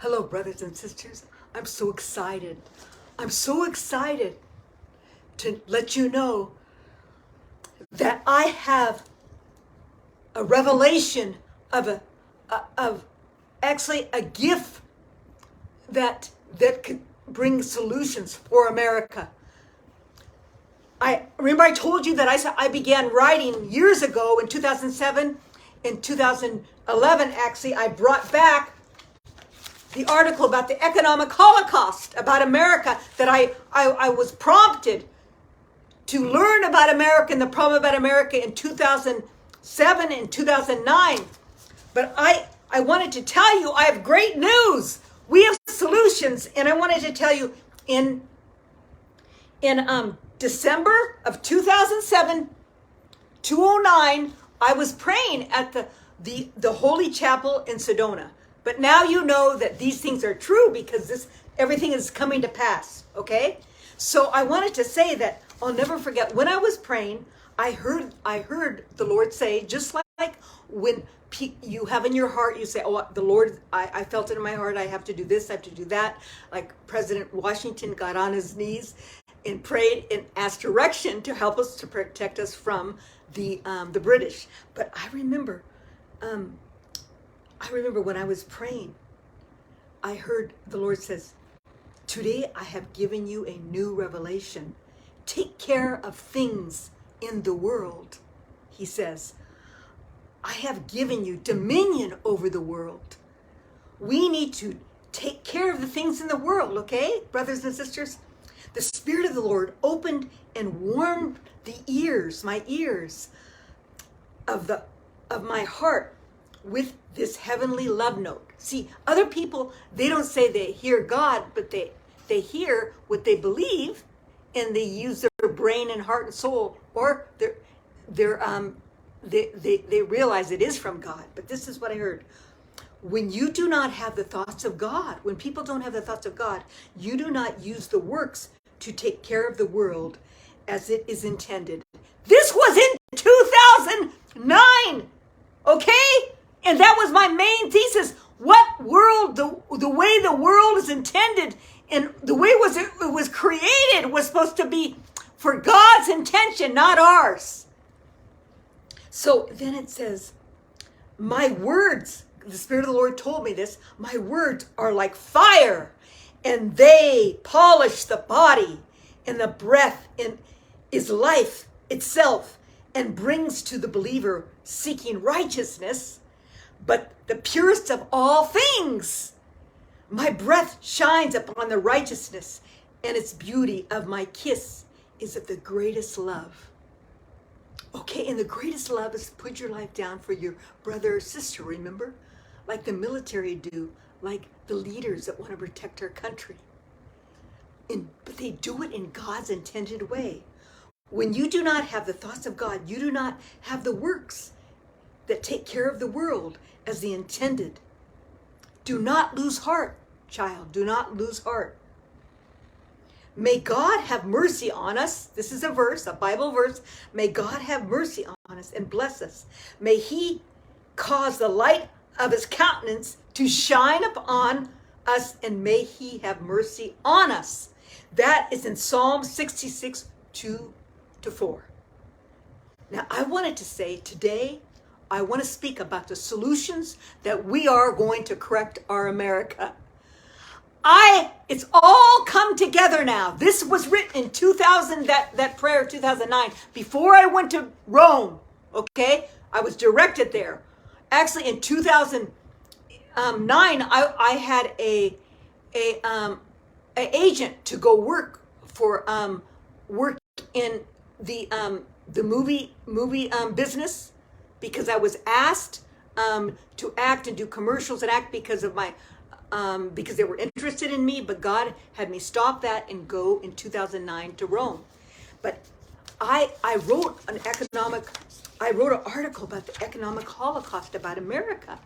Hello, brothers and sisters. I'm so excited. I'm so excited to let you know that I have a revelation of actually a gift that could bring solutions for America. I remember I told you that I began writing years ago in 2007. In 2011, actually, I brought back the article about the economic holocaust about America, that I was prompted to learn about America and the problem about America in 2007 and 2009. But I wanted to tell you, I have great news. We have solutions. And I wanted to tell you in December of 2007, 209, I was praying at the Holy Chapel in Sedona. But now you know that these things are true because everything is coming to pass, okay? So I wanted to say that I'll never forget when I was praying, I heard the Lord say, just like when you have in your heart, you say, oh, the Lord, I felt it in my heart, I have to do this, I have to do that. Like President Washington got on his knees and prayed and asked direction to help us, to protect us from the British. But I remember when I was praying, I heard the Lord says, today I have given you a new revelation. Take care of things in the world, he says. I have given you dominion over the world. We need to take care of the things in the world, okay, brothers and sisters? The Spirit of the Lord opened and warmed my ears of my heart with this heavenly love note. See, other people, they don't say they hear God, but they hear what they believe, and they use their brain and heart and soul, or they realize it is from God. But this is what I heard. When you do not have the thoughts of God, when people don't have the thoughts of God, you do not use the works to take care of the world as it is intended. This was in 2009, okay? And that was my main thesis. What world, the way the world is intended and the way it was created was supposed to be for God's intention, not ours. So then it says, my words, the Spirit of the Lord told me this, my words are like fire, and they polish the body, and the breath is life itself, and brings to the believer seeking righteousness, but the purest of all things. My breath shines upon the righteousness, and its beauty of my kiss is of the greatest love. Okay, and the greatest love is to put your life down for your brother or sister, remember? Like the military do, like the leaders that want to protect our country. But they do it in God's intended way. When you do not have the thoughts of God, you do not have the works that take care of the world as the intended. Do not lose heart, child. Do not lose heart. May God have mercy on us. This is a verse, a Bible verse. May God have mercy on us and bless us. May he cause the light of his countenance to shine upon us, and may he have mercy on us. That is in Psalm 66, 2-4. Now, I wanted to say today, I want to speak about the solutions that we are going to correct our America. It's all come together now. This was written in 2000, that prayer, 2009, before I went to Rome, okay? I was directed there. Actually, in 2009, I had a agent to go work in the movie business, because I was asked to act and do commercials and act because of because they were interested in me, but God had me stop that and go in 2009 to Rome. But I wrote an article about the economic holocaust about America.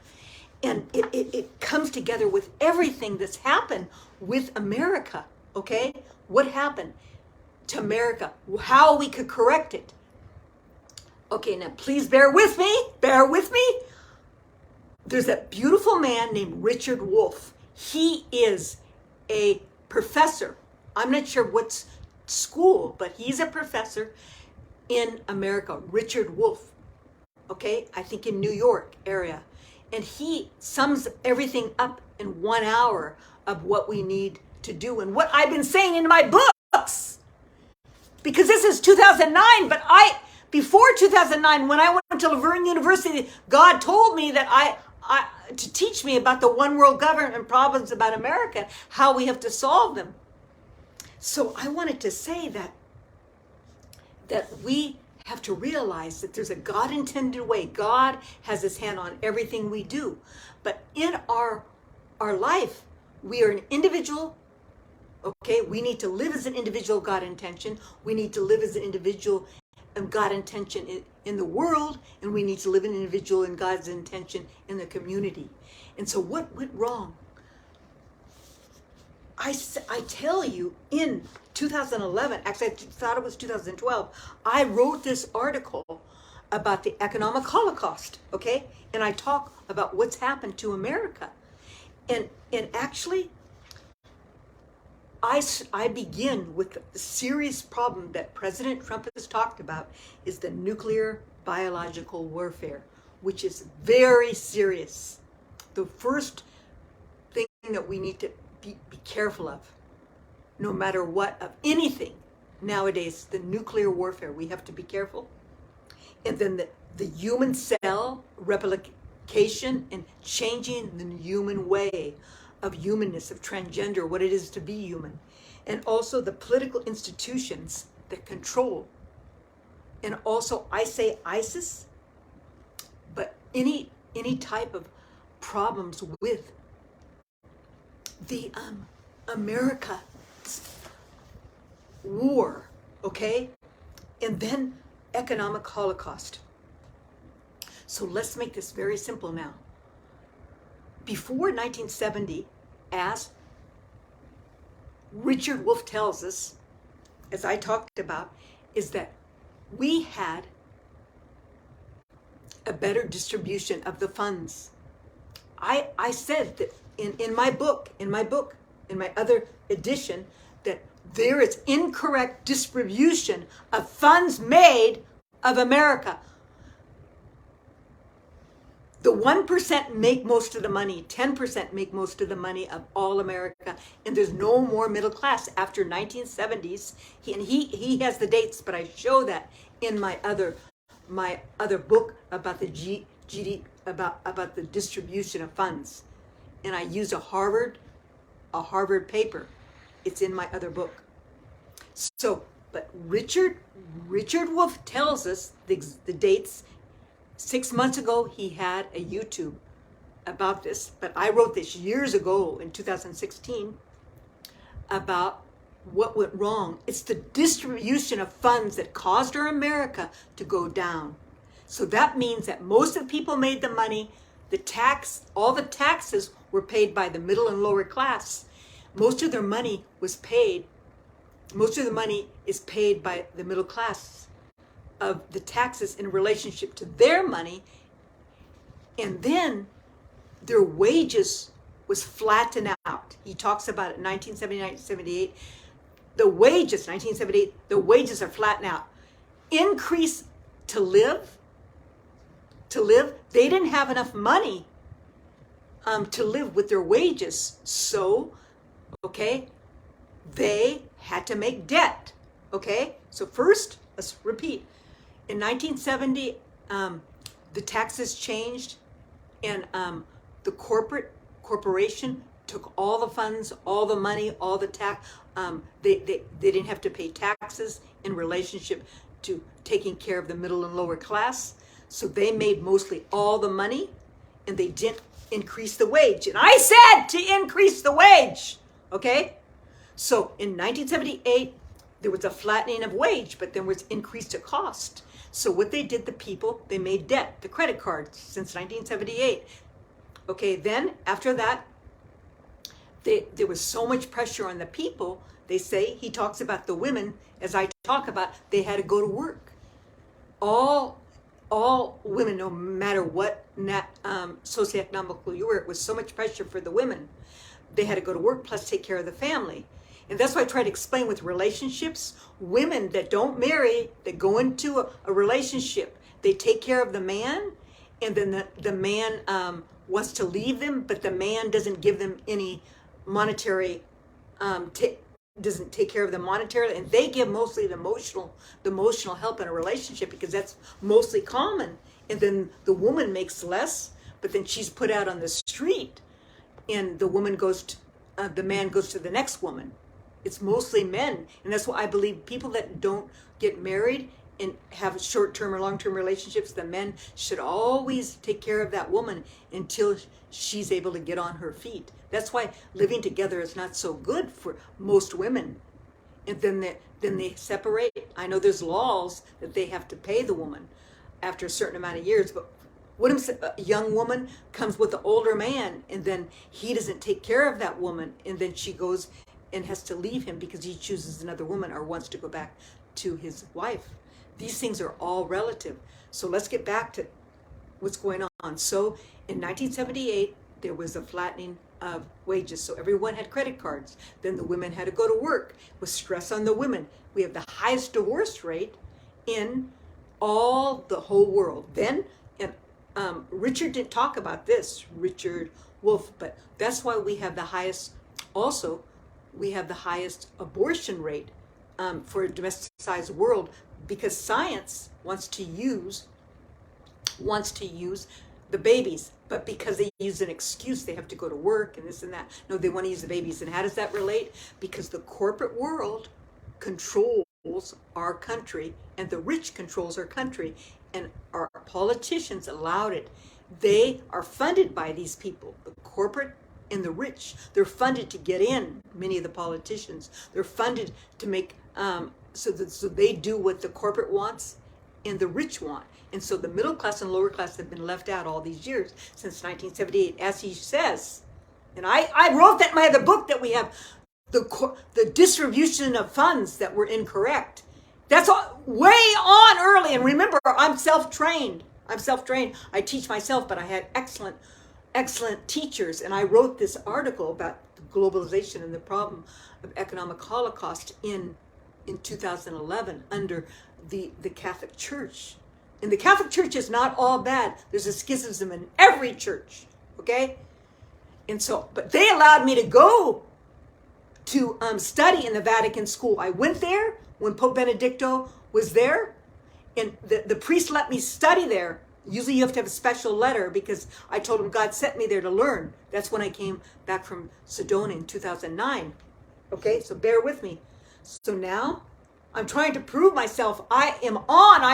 And it comes together with everything that's happened with America, okay? What happened to America, how we could correct it. Okay, now please bear with me. There's a beautiful man named Richard Wolfe. He is a professor. I'm not sure what school, but he's a professor in America, Richard Wolfe. Okay, I think in New York area. And he sums everything up in 1 hour of what we need to do and what I've been saying in my books. Because this is 2009, but before 2009, when I went to Laverne University, God told me that to teach me about the one world government and problems about America, how we have to solve them. So I wanted to say that we have to realize that there's a God-intended way. God has his hand on everything we do. But in our life, we are an individual. Okay, we need to live as an individual God intention. We need to live as an individual and God intention in the world, and we need to live an individual in God's intention in the community. And so what went wrong? I tell you, in 2011, actually I thought it was 2012, I wrote this article about the economic holocaust, okay? And I talk about what's happened to America. And actually, I begin with the serious problem that President Trump has talked about is the nuclear biological warfare, which is very serious. The first thing that we need to be careful of, no matter what, of anything nowadays, the nuclear warfare, we have to be careful. And then the human cell replication and changing the human way of humanness, of transgender, what it is to be human. And also the political institutions that control. And also, I say ISIS, but any type of problems with the America war, okay? And then economic holocaust. So let's make this very simple now. Before 1970, as Richard Wolfe tells us, as I talked about, is that we had a better distribution of the funds. I said that in my other edition, that there is incorrect distribution of funds made of America. The 1% make most of the money, 10% make most of the money of all America, and there's no more middle class after 1970s. He has the dates, but I show that in my other book about the GD about the distribution of funds, and I use a Harvard paper. It's in my other book. So, but Richard Wolfe tells us the dates. 6 months ago, he had a YouTube about this, but I wrote this years ago in 2016 about what went wrong. It's the distribution of funds that caused our America to go down. So that means that most of the people made the money, all the taxes were paid by the middle and lower class. Most of the money is paid by the middle class of the taxes in relationship to their money, and then their wages was flattened out. He talks about it in 1979, 78. The wages, 1978, the wages are flattened out. Increase to live, they didn't have enough money to live with their wages. So, okay, they had to make debt. Okay, so first, let's repeat. In 1970, the taxes changed, and the corporation took all the funds, all the money, all the tax. They didn't have to pay taxes in relationship to taking care of the middle and lower class. So they made mostly all the money, and they didn't increase the wage. And I said to increase the wage, okay? So in 1978, there was a flattening of wage, but there was increase to cost. So what they did, they made debt, the credit cards, since 1978. Okay, then after that, there was so much pressure on the people. They say, he talks about the women, as I talk about, they had to go to work. All all women, no matter what socioeconomical you were, it was so much pressure for the women. They had to go to work plus take care of the family. And that's why I try to explain with relationships, women that don't marry, that go into a relationship, they take care of the man, and then the man wants to leave them, but the man doesn't give them any monetary, doesn't take care of them monetarily, and they give mostly the emotional help in a relationship because that's mostly common. And then the woman makes less, but then she's put out on the street, and the woman goes to, the man goes to the next woman. It's mostly men, and that's why I believe people that don't get married and have short-term or long-term relationships, the men should always take care of that woman until she's able to get on her feet. That's why living together is not so good for most women. And then they separate. I know there's laws that they have to pay the woman after a certain amount of years, but what if a young woman comes with an older man and then he doesn't take care of that woman, and then she goes and has to leave him because he chooses another woman or wants to go back to his wife? These things are all relative. So let's get back to what's going on. So in 1978, there was a flattening of wages. So everyone had credit cards. Then the women had to go to work. It was stress on the women. We have the highest divorce rate in the whole world. Then, and Richard didn't talk about this, Richard Wolfe, but that's why we have the highest, also, we have the highest abortion rate for a domestic-sized world, because science wants to use the babies, but because they use an excuse, they have to go to work and this and that. No, they want to use the babies. And how does that relate? Because the corporate world controls our country, and the rich controls our country, and our politicians allowed it. They are funded by these people, the corporate and the rich. They're funded to get in. Many of the politicians, they're funded to make so they do what the corporate wants and the rich want. And so the middle class and lower class have been left out all these years since 1978, as he says. And I wrote that in my other book, that we have the distribution of funds that were incorrect. That's all, way on early. And remember, I'm self-trained. I teach myself, but I had excellent teachers. And I wrote this article about globalization and the problem of economic holocaust in 2011 under the Catholic Church. And the Catholic Church is not all bad. There's a schism in every church, okay? And so, but they allowed me to go to study in the Vatican School. I went there when Pope Benedicto was there, and the priest let me study there. Usually you have to have a special letter, because I told him God sent me there to learn. That's when I came back from Sedona in 2009. Okay, so bear with me. So now I'm trying to prove myself. I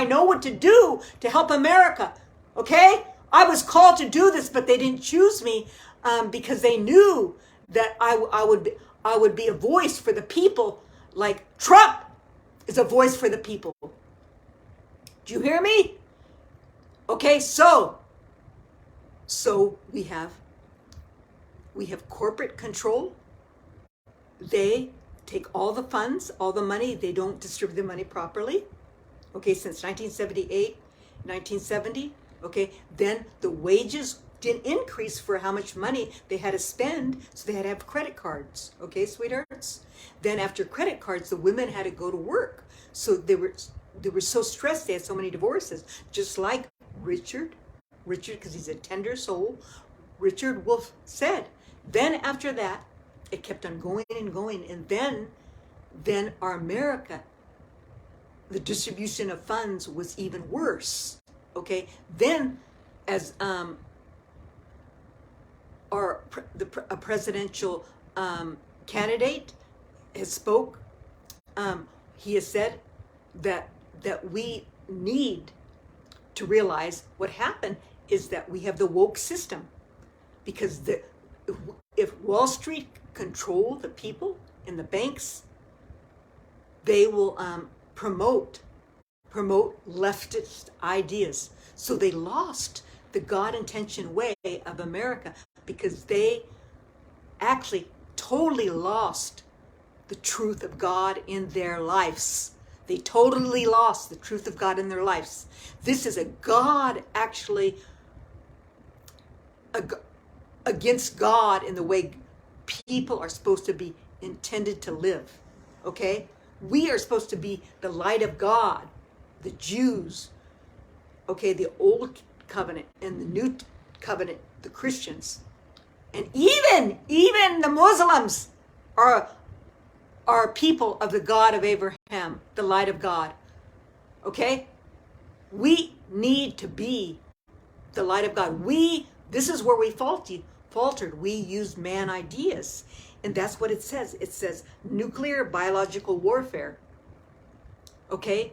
know what to do to help America. Okay? I was called to do this, but they didn't choose me because they knew that I would be a voice for the people, like Trump is a voice for the people. Do you hear me? Okay, so we have corporate control. They take all the funds, all the money. They don't distribute the money properly. Okay, since 1978, 1970. Okay, then the wages didn't increase for how much money they had to spend, so they had to have credit cards. Okay, sweethearts. Then after credit cards, the women had to go to work. So they were so stressed. They had so many divorces, just like Richard, because he's a tender soul. Richard Wolfe said. Then after that, it kept on going and going, and then our America, the distribution of funds was even worse. Okay, then as a presidential candidate has spoke, he has said that we need to realize what happened is that we have the woke system, because if Wall Street control the people and the banks, they will promote leftist ideas. So they lost the God-intentioned way of America, because they actually totally lost the truth of God in their lives. They totally lost the truth of God in their lives. This is a God actually against God in the way people are supposed to be intended to live. Okay? We are supposed to be the light of God, the Jews, okay, the old covenant and the new covenant, the Christians. And even the Muslims are people of the God of Abraham, the light of God. Okay? We need to be the light of God. This is where we faltered. We used man ideas. And that's what it says. It says nuclear biological warfare. Okay?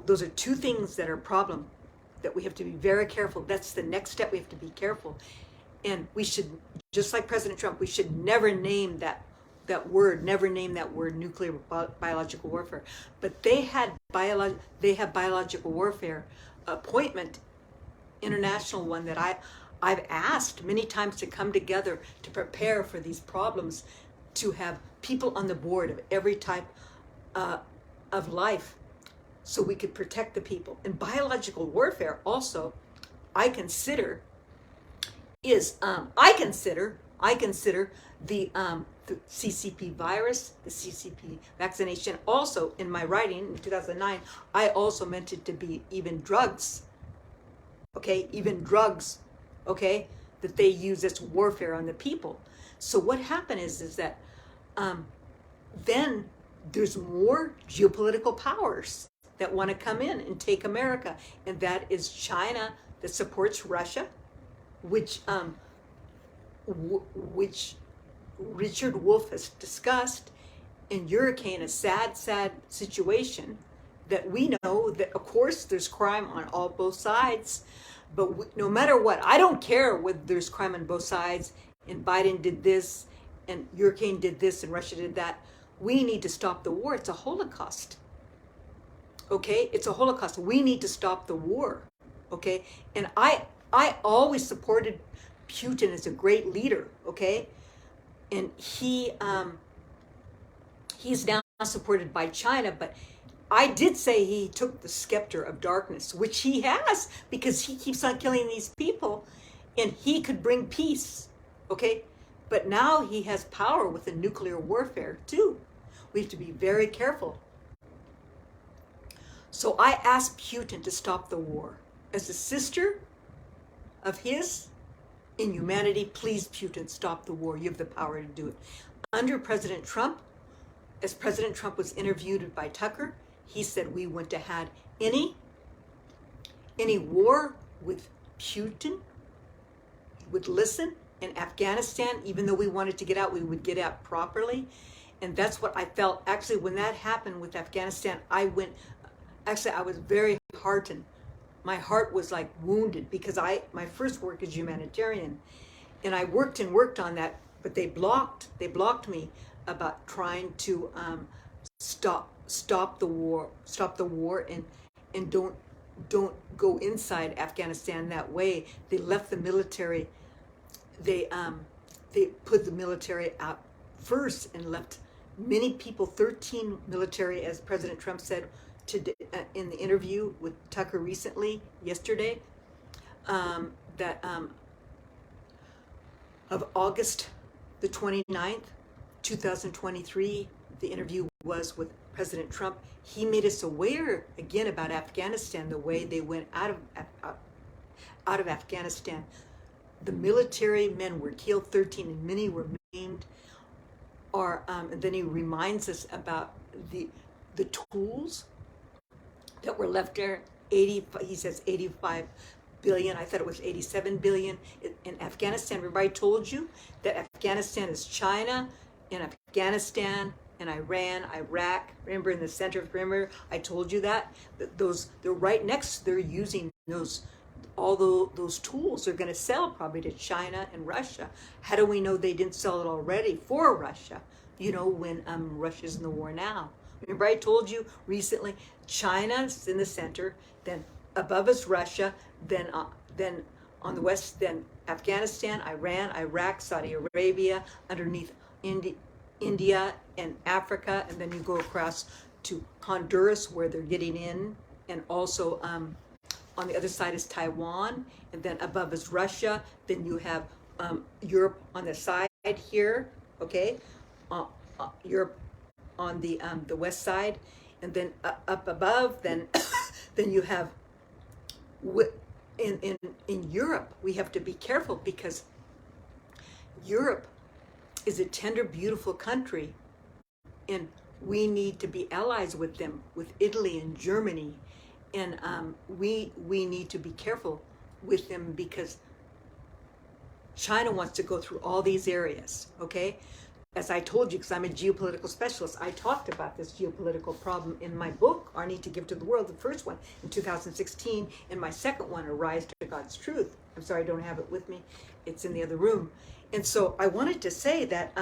Those are two things that are a problem that we have to be very careful. That's the next step. We have to be careful. And we should, just like President Trump, we should never name that word, nuclear biological warfare. But they have biological warfare appointment, international one, that I've asked many times to come together to prepare for these problems, to have people on the board of every type of life, so we could protect the people. And biological warfare also, I consider the CCP virus, the CCP vaccination. Also, in my writing in 2009, I also meant it to be even drugs. Okay, okay, that they use as warfare on the people. So what happened is that then there's more geopolitical powers that want to come in and take America, and that is China, that supports Russia, which Richard Wolfe has discussed, and Hurricane, a sad situation that we know that, of course, there's crime on both sides, but no matter what, I don't care whether there's crime on both sides, and Biden did this, and Hurricane did this, and Russia did that. We need to stop the war. It's a Holocaust. Okay? It's a Holocaust. We need to stop the war. Okay? And I always supported Putin as a great leader. Okay? And he's now supported by China, but I did say he took the scepter of darkness, which he has, because he keeps on killing these people, and he could bring peace. Okay? But now he has power with the nuclear warfare too. We have to be very careful. So I asked Putin to stop the war. As a sister of his in humanity, please, Putin, stop the war. You have the power to do it. Under President Trump, as President Trump was interviewed by Tucker, he said we wouldn't have had any war with Putin. He would listen. In Afghanistan, even though we wanted to get out, we would get out properly. And that's what I felt. Actually, when that happened with Afghanistan, I was very heartened. My heart was like wounded, because my first work is humanitarian, and I worked on that, but they blocked me about trying to stop the war, and don't go inside Afghanistan that way. They left the military. They put the military out first and left many people, 13 military, as President Trump said in the interview with Tucker yesterday, that of August the 29th, 2023, the interview was with President Trump. He made us aware again about Afghanistan, the way they went out of Afghanistan. The military men were killed, 13, and many were maimed. And then he reminds us about the tools that were left there. He says 85 billion. I thought it was 87 billion in Afghanistan. Everybody told you that Afghanistan is China, and Afghanistan and Iran, Iraq. Remember, in the center of Remember, I told you that they're right next. They're using all those tools. They're going to sell probably to China and Russia. How do we know they didn't sell it already for Russia? When Russia's in the war now. Remember, I told you recently, China's in the center, then above is Russia, then on the west, then Afghanistan, Iran, Iraq, Saudi Arabia, underneath India and Africa, and then you go across to Honduras, where they're getting in, and also on the other side is Taiwan, and then above is Russia. Then you have Europe on the side here, okay? Europe on the west side, and then up above, then then you have in Europe. We have to be careful because Europe is a tender, beautiful country, and we need to be allies with them, with Italy and Germany, and we need to be careful with them because China wants to go through all these areas, okay? As I told you, because I'm a geopolitical specialist, I talked about this geopolitical problem in my book, Our Need to Give to the World, the first one in 2016, and my second one, A Rise to God's Truth. I'm sorry I don't have it with me. It's in the other room. And so I wanted to say that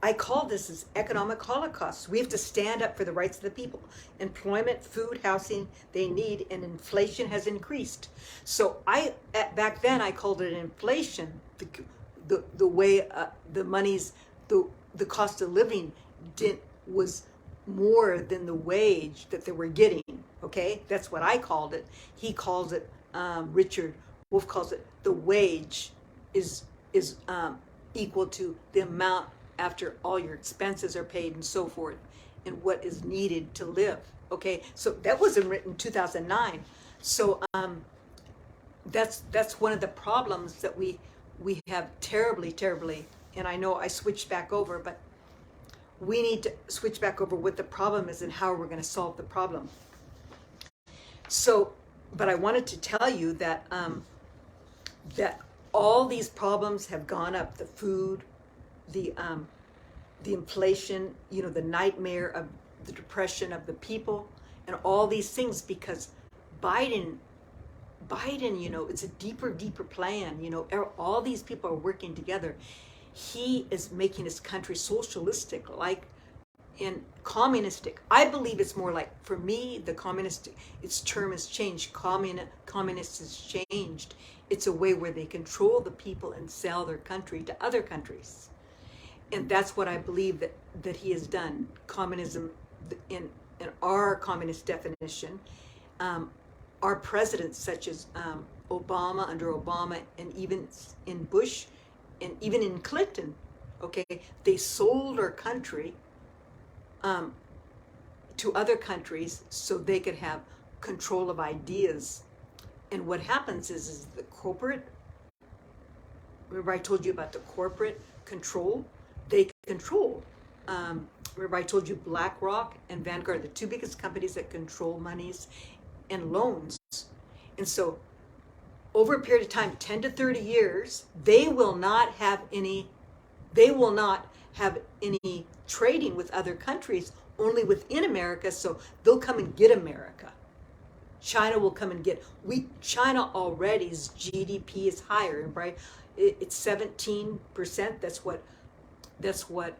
I call this as economic holocaust. We have to stand up for the rights of the people. Employment, food, housing, they need, and inflation has increased. So back then I called it inflation, the way the money's, the cost of living was more than the wage that they were getting, okay? That's what I called it. He calls it, Richard Wolfe calls it, the wage is equal to the amount after all your expenses are paid and so forth, and what is needed to live, okay? So that wasn't written in 2009. So that's one of the problems that we have terribly, and I know I switched back over, but we need to switch back over what the problem is and how we're going to solve the problem. So, but I wanted to tell you that that all these problems have gone up: the food, the inflation, you know, the nightmare of the depression of the people, and all these things because Biden, you know, it's a deeper plan. You know, all these people are working together. He is making his country socialistic, like in communistic. I believe it's more like, for me, the communist, its term has changed. Communist has changed. It's a way where they control the people and sell their country to other countries. And that's what I believe that he has done. Communism, in our communist definition, our presidents such as Obama, under Obama, and even in Bush, and even in Clinton, okay, they sold our country to other countries so they could have control of ideas. And what happens is the corporate, remember I told you about the corporate control? They control. Remember I told you BlackRock and Vanguard, the two biggest companies that control monies and loans. And so over a period of time, 10 to 30 years, they will not have any trading with other countries, only within America. So they'll come and get America. China will come and get, China already's GDP is higher, right? It's 17%. That's what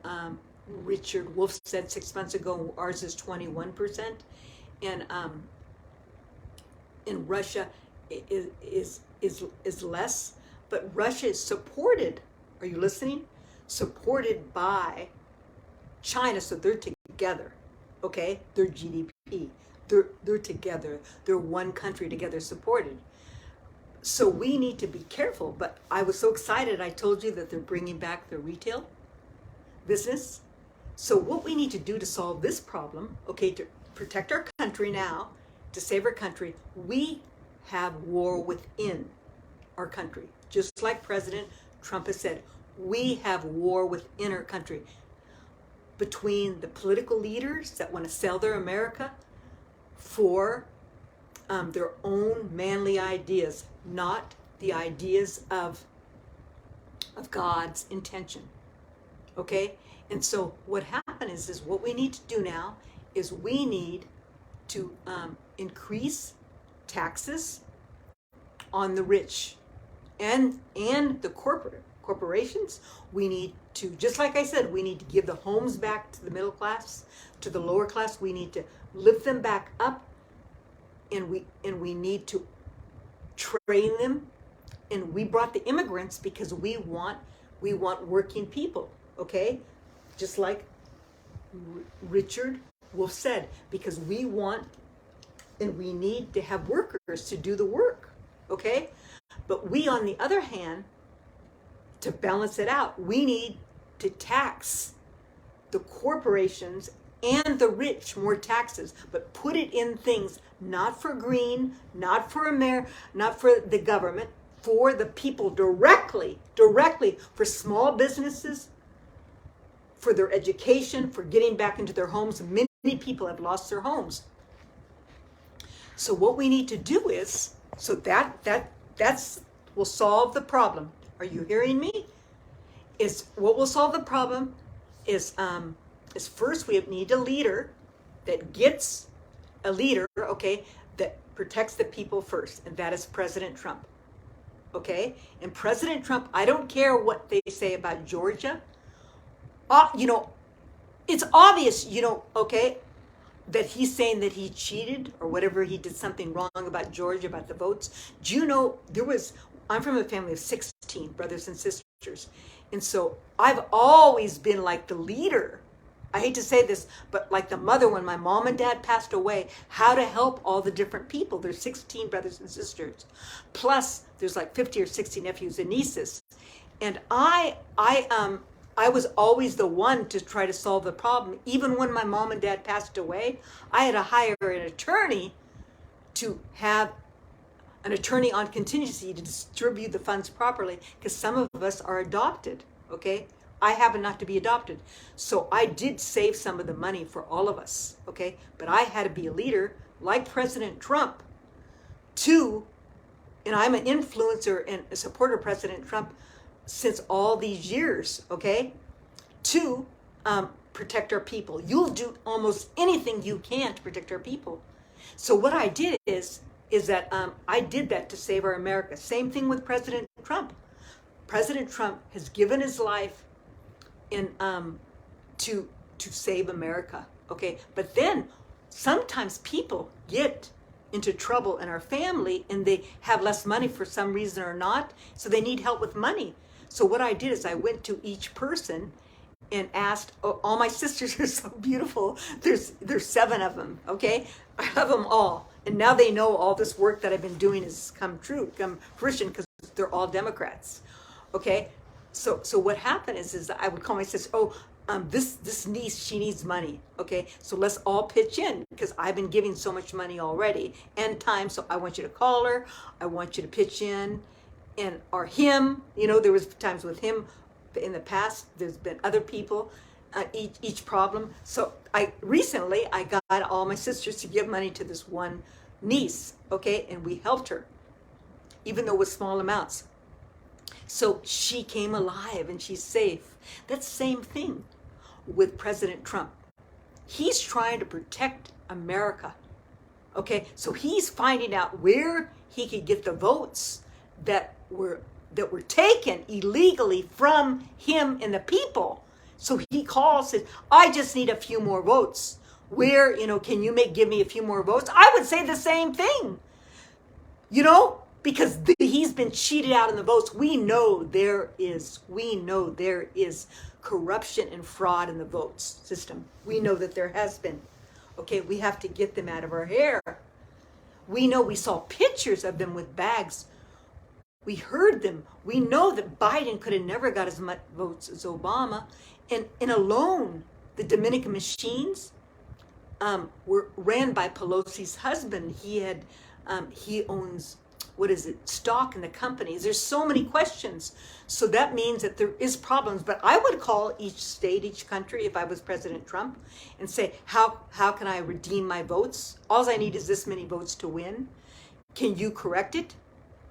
Richard Wolfe said 6 months ago. Ours is 21%. And in Russia is less, but Russia is supported, are you listening? Supported by China, so they're together, okay? Their GDP, they're together. They're one country together, supported. So we need to be careful, but I was so excited. I told you that they're bringing back the retail business. So what we need to do to solve this problem, okay, to protect our country now, to save our country, we have war within our country. Just like President Trump has said, we have war within our country between the political leaders that want to sell their America for their own manly ideas, not the ideas of God's intention. Okay? And so what happened is what we need to do now is we need to increase taxes on the rich and the corporations. We need to, just like I said, we need to give the homes back to the middle class, to the lower class. We need to lift them back up, and we need to train them. And we brought the immigrants because we want working people, okay? Just like Richard Wolfe said, because we want and we need to have workers to do the work, okay? But we, on the other hand, to balance it out, we need to tax the corporations and the rich more taxes, but put it in things not for green, not for not for the government, for the people directly for small businesses, for their education, for getting back into their homes. Many people have lost their homes. So what we need to do is, so that's will solve the problem. Are you hearing me? Is what will solve the problem is first we need a leader that gets a leader, okay, that protects the people first, and that is President Trump. Okay? And President Trump, I don't care what they say about Georgia. It's obvious, okay, that he's saying that he cheated or whatever, he did something wrong about Georgia, about the votes. Do you know, I'm from a family of 16 brothers and sisters. And so I've always been like the leader. I hate to say this, but like the mother when my mom and dad passed away, how to help all the different people. There's 16 brothers and sisters. Plus there's like 50 or 60 nephews and nieces. And I was always the one to try to solve the problem. Even when my mom and dad passed away, I had to hire an attorney to have an attorney on contingency to distribute the funds properly, because some of us are adopted, okay? I happen not to be adopted. So I did save some of the money for all of us, okay? But I had to be a leader like President Trump and I'm an influencer and a supporter of President Trump since all these years, okay? To protect our people. You'll do almost anything you can to protect our people. So what I did is that I did that to save our America. Same thing with President Trump. President Trump has given his life to save America, okay? But then sometimes people get into trouble in our family and they have less money for some reason or not, so they need help with money. So what I did is I went to each person and asked, all my sisters are so beautiful. There's 7 of them, okay? I have them all. And now they know all this work that I've been doing has come fruition, because they're all Democrats, okay? So what happened is I would call my sister, this niece, she needs money, okay? So let's all pitch in, because I've been giving so much money already and time, so I want you to call her, I want you to pitch in, or him, there was times with him in the past, there's been other people, each problem. So recently I got all my sisters to give money to this one niece, okay? And we helped her, even though it was small amounts. So she came alive and she's safe. That's the same thing with President Trump. He's trying to protect America, okay? So he's finding out where he could get the votes that were taken illegally from him and the people. So he calls, says, I just need a few more votes. Where, can you give me a few more votes? I would say the same thing, because he's been cheated out in the votes. We know there is corruption and fraud in the votes system. We know that there has been. Okay, we have to get them out of our hair. We know, we saw pictures of them with bags. We heard them. We know that Biden could have never got as much votes as Obama. And alone, the Dominican machines were ran by Pelosi's husband. He owns, stock in the companies. There's so many questions. So that means that there is problems. But I would call each state, each country, if I was President Trump, and say, how can I redeem my votes? All I need is this many votes to win. Can you correct it?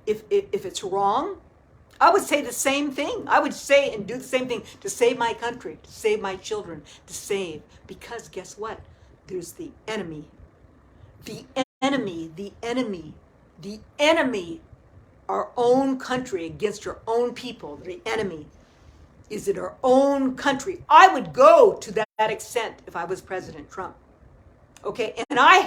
If it's wrong, I would say the same thing. I would say and do the same thing to save my country, to save my children, because guess what? There's the enemy. The enemy, our own country against our own people. The enemy is in our own country. I would go to that extent if I was President Trump. Okay, and I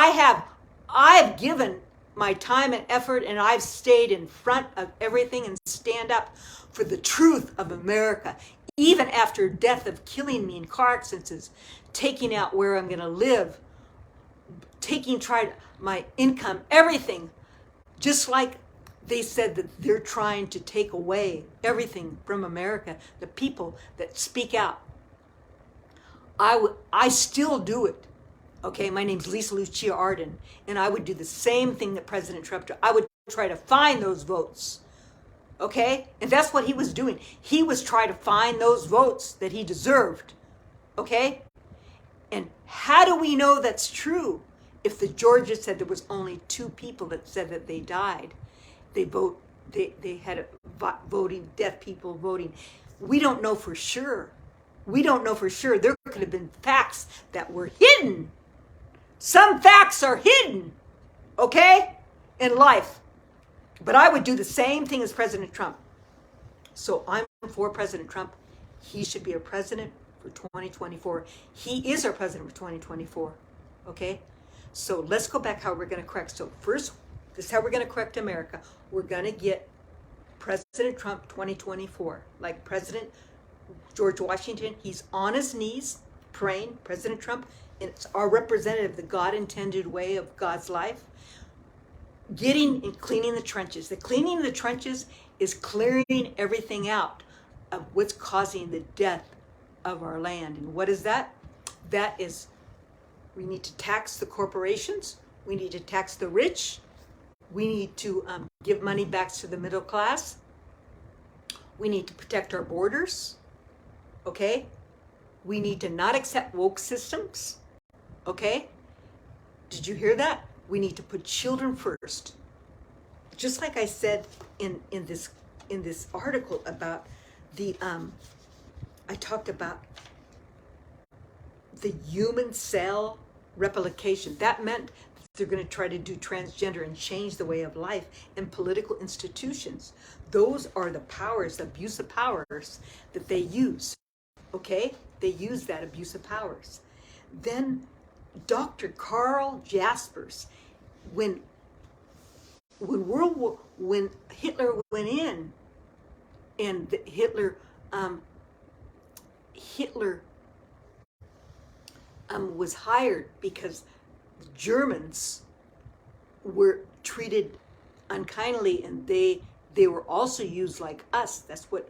have given my time and effort, and I've stayed in front of everything and stand up for the truth of America, even after death of killing me in car accidents, taking out where I'm going to live, tried my income, everything, just like they said that they're trying to take away everything from America, the people that speak out. I still do it. Okay, my name's Lisa Lucia Arden, and I would do the same thing that President Trump did. I would try to find those votes. Okay? And that's what he was doing. He was trying to find those votes that he deserved. Okay? And how do we know that's true? If the Georgia said there was only 2 people that said that they died, they had voting, deaf people voting. We don't know for sure. We don't know for sure. There could have been facts that were hidden. Some facts are hidden, okay, in life. But I would do the same thing as President Trump. So I'm for President Trump. He should be our president for 2024. He is our president for 2024, okay? So let's go back how we're going to correct. So first, this is how we're going to correct America. We're going to get President Trump 2024, like President George Washington. He's on his knees praying, President Trump, and it's our representative, the God-intended way of God's life, getting and cleaning the trenches. The cleaning of the trenches is clearing everything out of what's causing the death of our land. And what is that? That is, we need to tax the corporations. We need to tax the rich. We need to give money back to the middle class. We need to protect our borders. Okay? We need to not accept woke systems. Okay? Did you hear that? We need to put children first. Just like I said in this article about the I talked about the human cell replication. That meant they're going to try to do transgender and change the way of life in political institutions. Those are the powers, the abuse of powers that they use. Okay? They use that abuse of powers. Then Dr. Carl Jaspers, when Hitler went in, and Hitler was hired because Germans were treated unkindly, and they were also used like us. That's what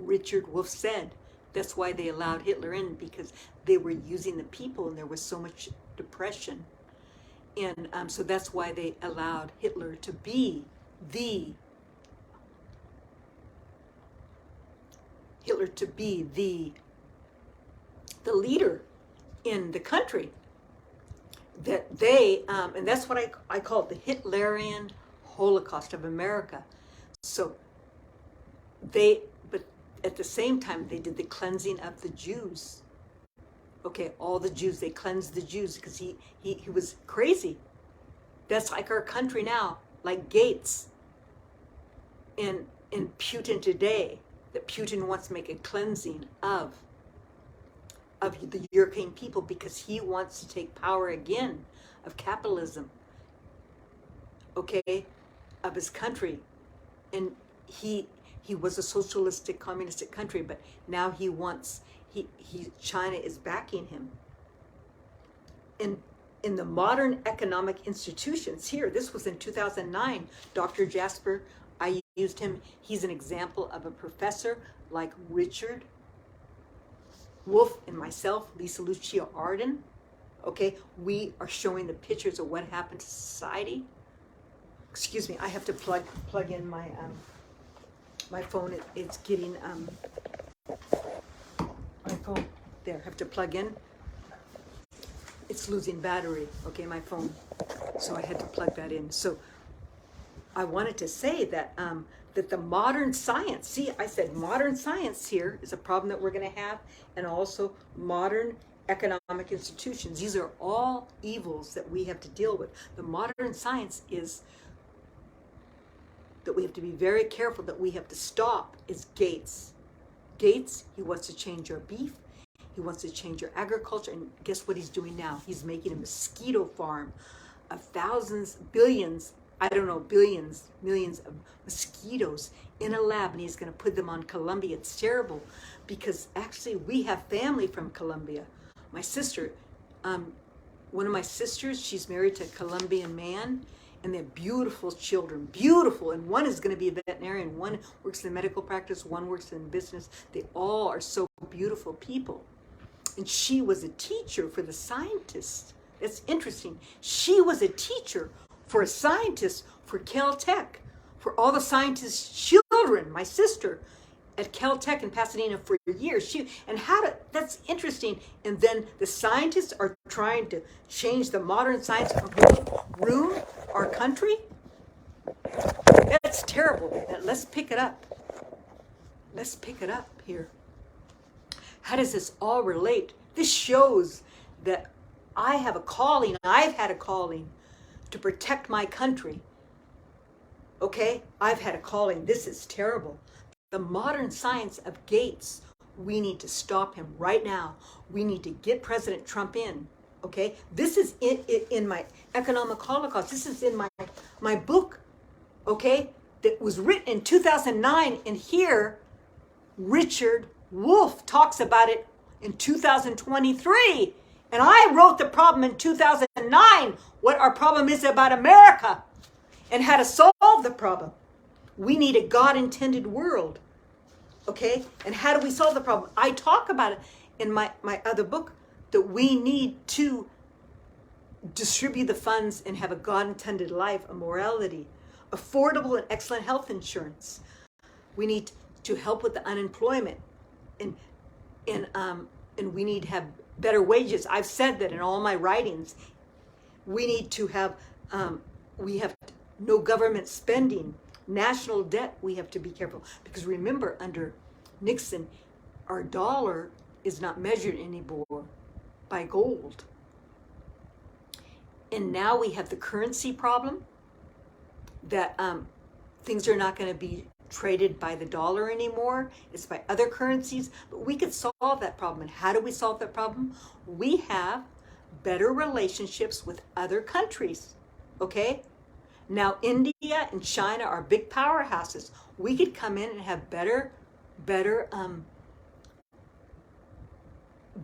Richard Wolfe said. That's why they allowed Hitler in, because they were using the people, and there was so much depression. And so that's why they allowed Hitler to be the leader in the country. That they, and that's what I call it, the Hitlerian Holocaust of America. So but at the same time, they did the cleansing of the Jews. Okay, all the Jews, they cleansed the Jews because he was crazy. That's like our country now, like Gates and Putin today, that Putin wants to make a cleansing of the European people because he wants to take power again of capitalism, okay, of his country. And he was a socialistic, communistic country, but now he wants, China is backing him. In the modern economic institutions here, this was in 2009, Dr. Jasper, I used him. He's an example of a professor like Richard Wolfe and myself, Lisa Lucia Arden. Okay, we are showing the pictures of what happened to society. Excuse me, I have to plug in my my phone. It's getting my phone there. I have to plug in. It's losing battery. Okay, my phone. So I had to plug that in. So I wanted to say that that the modern science, see, I said modern science here is a problem that we're going to have, and also modern economic institutions. These are all evils that we have to deal with. The modern science is that we have to be very careful, that we have to stop, is Gates. Gates, he wants to change our beef. He wants to change our agriculture. And guess what he's doing now? He's making a mosquito farm of thousands, billions, I don't know, billions, millions of mosquitoes in a lab, and he's going to put them on Columbia. It's terrible. because actually we have family from Colombia. My sister, one of my sisters, she's married to a Colombian man, and they have beautiful children, beautiful. And one is going to be a veterinarian, one works in medical practice, one works in business. They all are so beautiful people. And she was a teacher for the scientists. That's interesting. She was a teacher for a scientist for Caltech, for all the scientists' children, my sister, at Caltech in Pasadena for years. That's interesting. And then the scientists are trying to change the modern science and ruin our country. That's terrible. Let's pick it up. Let's pick it up here. How does this all relate? This shows that I have a calling. I've had a calling to protect my country. Okay? I've had a calling. This is terrible. The modern science of Gates, we need to stop him right now. We need to get President Trump in. Okay? This is in my Economic Holocaust. This is in my book. Okay? That was written in 2009. And here, Richard Wolfe talks about it in 2023. And I wrote the problem in 2009, what our problem is about America and how to solve the problem. We need a God-intended world. Okay? And how do we solve the problem? I talk about it in my other book, that we need to distribute the funds and have a God-intended life, a morality, affordable and excellent health insurance. We need to help with the unemployment, and we need to have better wages. I've said that in all my writings. We need to have no government spending, national debt. We have to be careful, because remember, under Nixon, our dollar is not measured anymore by gold. And now we have the currency problem, that things are not going to be traded by the dollar anymore. It's by other currencies. But we could solve that problem. And how do we solve that problem? We have better relationships with other countries. Okay? Now, India and China are big powerhouses. We could come in and have better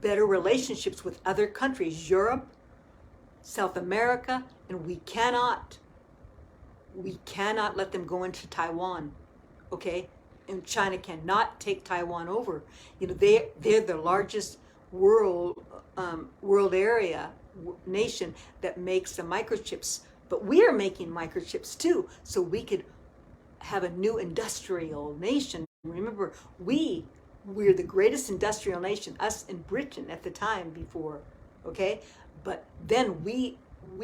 relationships with other countries, Europe, South America, and we cannot let them go into Taiwan. Okay? And China cannot take Taiwan over. You know, they're the largest world area nation that makes the microchips. But we are making microchips too, so we could have a new industrial nation. Remember, we're the greatest industrial nation, us in Britain at the time before, okay? But then we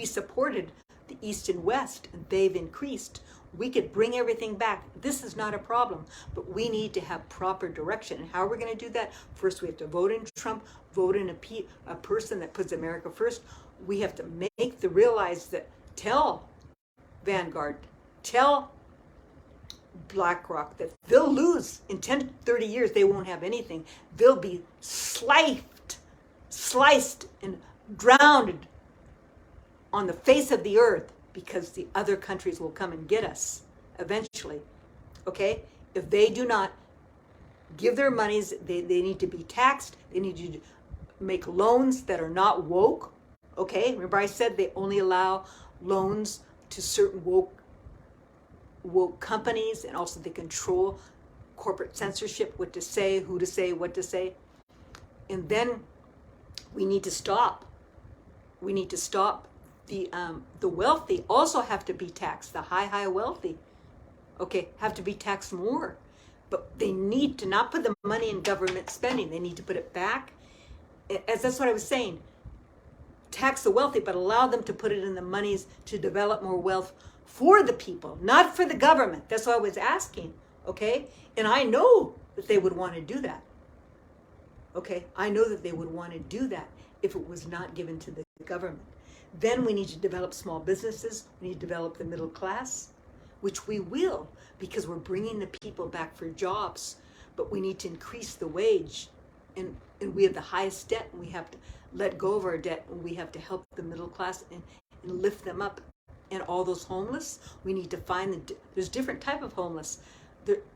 supported the East and West, and they've increased. We could bring everything back. This is not a problem, but we need to have proper direction. And how are we going to do that? First, we have to vote in Trump, vote in a person that puts America first. We have to make the realize that, tell Vanguard, tell BlackRock that they'll lose in 10, 30 years. They won't have anything. They'll be sliced and drowned on the face of the earth, because the other countries will come and get us eventually. Okay? If they do not give their monies, they need to be taxed. They need to make loans that are not woke. Okay? Remember I said they only allow loans to certain woke companies, and also they control corporate censorship, what to say, who to say, what to say. And then we need to stop. We need to stop the wealthy also have to be taxed. The high wealthy, okay, have to be taxed more. But they need to not put the money in government spending. They need to put it back. As that's what I was saying. Tax the wealthy, but allow them to put it in the monies to develop more wealth for the people, not for the government. That's what I was asking, okay? And I know that they would want to do that. Okay, I know that they would want to do that if it was not given to the government. Then we need to develop small businesses. We need to develop the middle class, which we will, because we're bringing the people back for jobs. But we need to increase the wage. And we have the highest debt, and we have to let go of our debt, and we have to help the middle class and lift them up. And all those homeless, we need to find there's different type of homeless.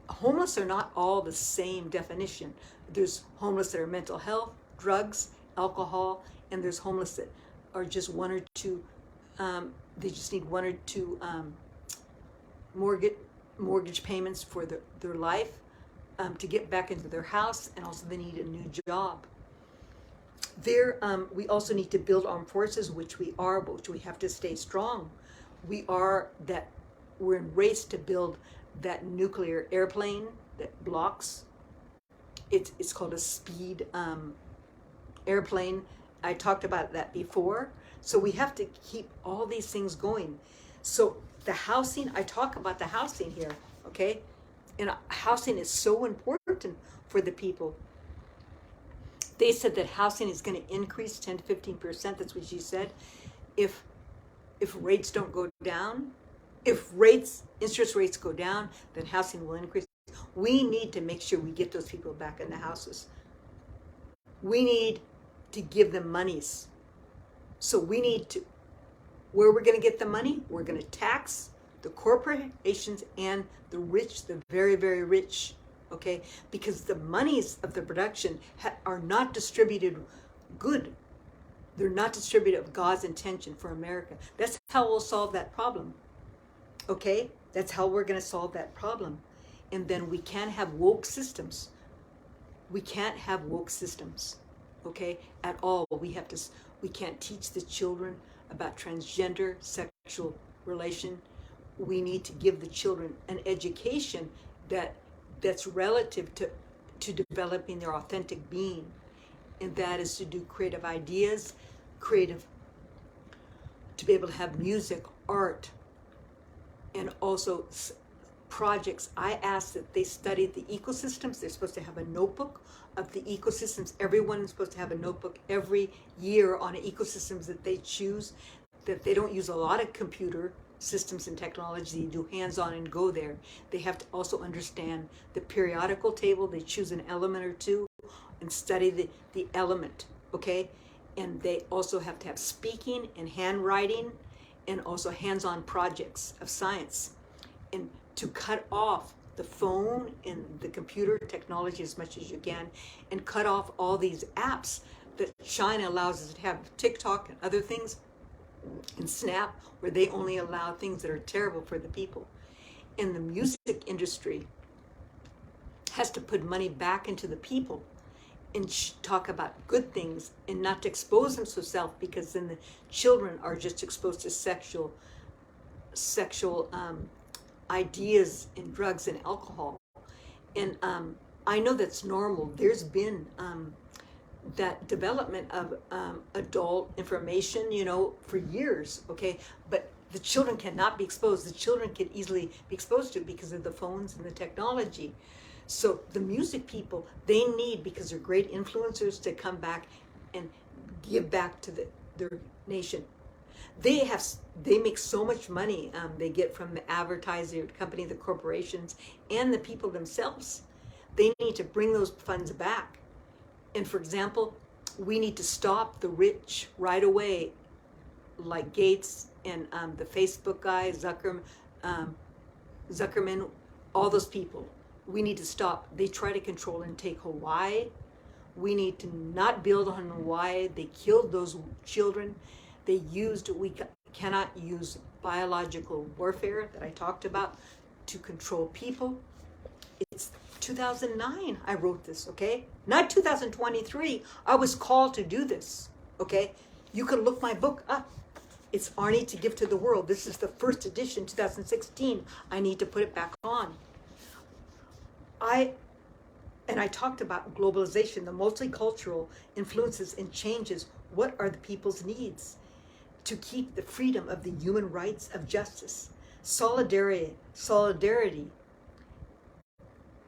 homeless are not all the same definition. There's homeless that are mental health, drugs, alcohol, and there's homeless that are just one or two, they just need one or two mortgage payments for their life, to get back into their house, and also they need a new job. We also need to build armed forces, which we are, but which we have to stay strong. We're in race to build that nuclear airplane that blocks. It's called a speed airplane. I talked about that before. So we have to keep all these things going. So the housing, I talk about the housing here, okay? And housing is so important for the people. They said that housing is going to increase 10 to 15%. That's what she said. If rates don't go down, if interest rates go down, then housing will increase. We need to make sure we get those people back in the houses. We need to give them monies. So we need to, where we're going to get the money, we're going to tax the corporations and the rich, the very, very rich, okay? Because the monies of the production are not distributed good. They're not distributed of God's intention for America. That's how we'll solve that problem, okay? That's how we're going to solve that problem. And then we can't have woke systems. We can't have woke systems, okay, at all. We can't teach the children about transgender sexual relation. We need to give the children an education that's relative to developing their authentic being. And that is to do creative ideas, to be able to have music, art, and also projects. I asked that they study the ecosystems. They're supposed to have a notebook of the ecosystems. Everyone is supposed to have a notebook every year on ecosystems that they choose, that they don't use a lot of computer systems and technology. They do hands-on and go there. They have to also understand the periodical table. They choose an element or two and study the element, okay? And they also have to have speaking and handwriting and also hands-on projects of science, and to cut off the phone and the computer technology as much as you can, and cut off all these apps that China allows us to have, TikTok and other things, and Snap, where they only allow things that are terrible for the people. And the music industry has to put money back into the people and talk about good things, and not to expose themselves, because then the children are just exposed to sexual ideas and drugs and alcohol. And I know that's normal. There's been that development of adult information, for years, okay? But the children cannot be exposed. The children can easily be exposed to it because of the phones and the technology. So the music people, they need, because they're great influencers, to come back and give back to their nation. They make so much money they get from the advertiser company, the corporations, and the people themselves. They need to bring those funds back. And for example, we need to stop the rich right away, like Gates and the Facebook guy, Zuckerman, all those people. We need to stop. They try to control and take Hawaii. We need to not build on Hawaii. They killed those children. We cannot use biological warfare that I talked about to control people. It's 2009 I wrote this, okay? Not 2023. I was called to do this, okay? You can look my book up. It's Arnie to Give to the World. This is the first edition, 2016. I need to put it back on. I talked about globalization, the multicultural influences and changes. What are the people's needs? To keep the freedom of the human rights of justice. Solidarity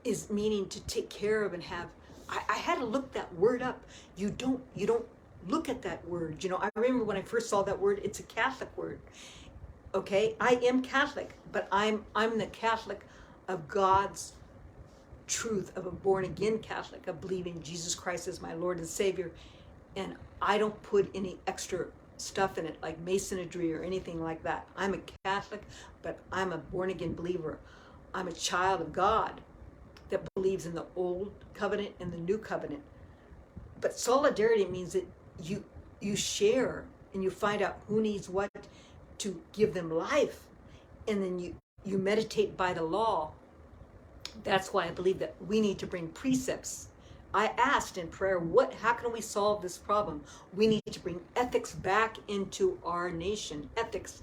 is meaning to take care of and have. I had to look that word up. You don't look at that word. I remember when I first saw that word, it's a Catholic word. Okay, I am Catholic, but I'm the Catholic of God's truth, of a born-again Catholic, of believing Jesus Christ as my Lord and Savior. And I don't put any extra stuff in it, like Masonry or anything like that. I'm a Catholic, but I'm a born-again believer. I'm a child of God that believes in the old covenant and the new covenant. But solidarity means that you share and you find out who needs what to give them life, and then you meditate by the law. That's why I believe that we need to bring precepts. I asked in prayer, how can we solve this problem? We need to bring ethics back into our nation. Ethics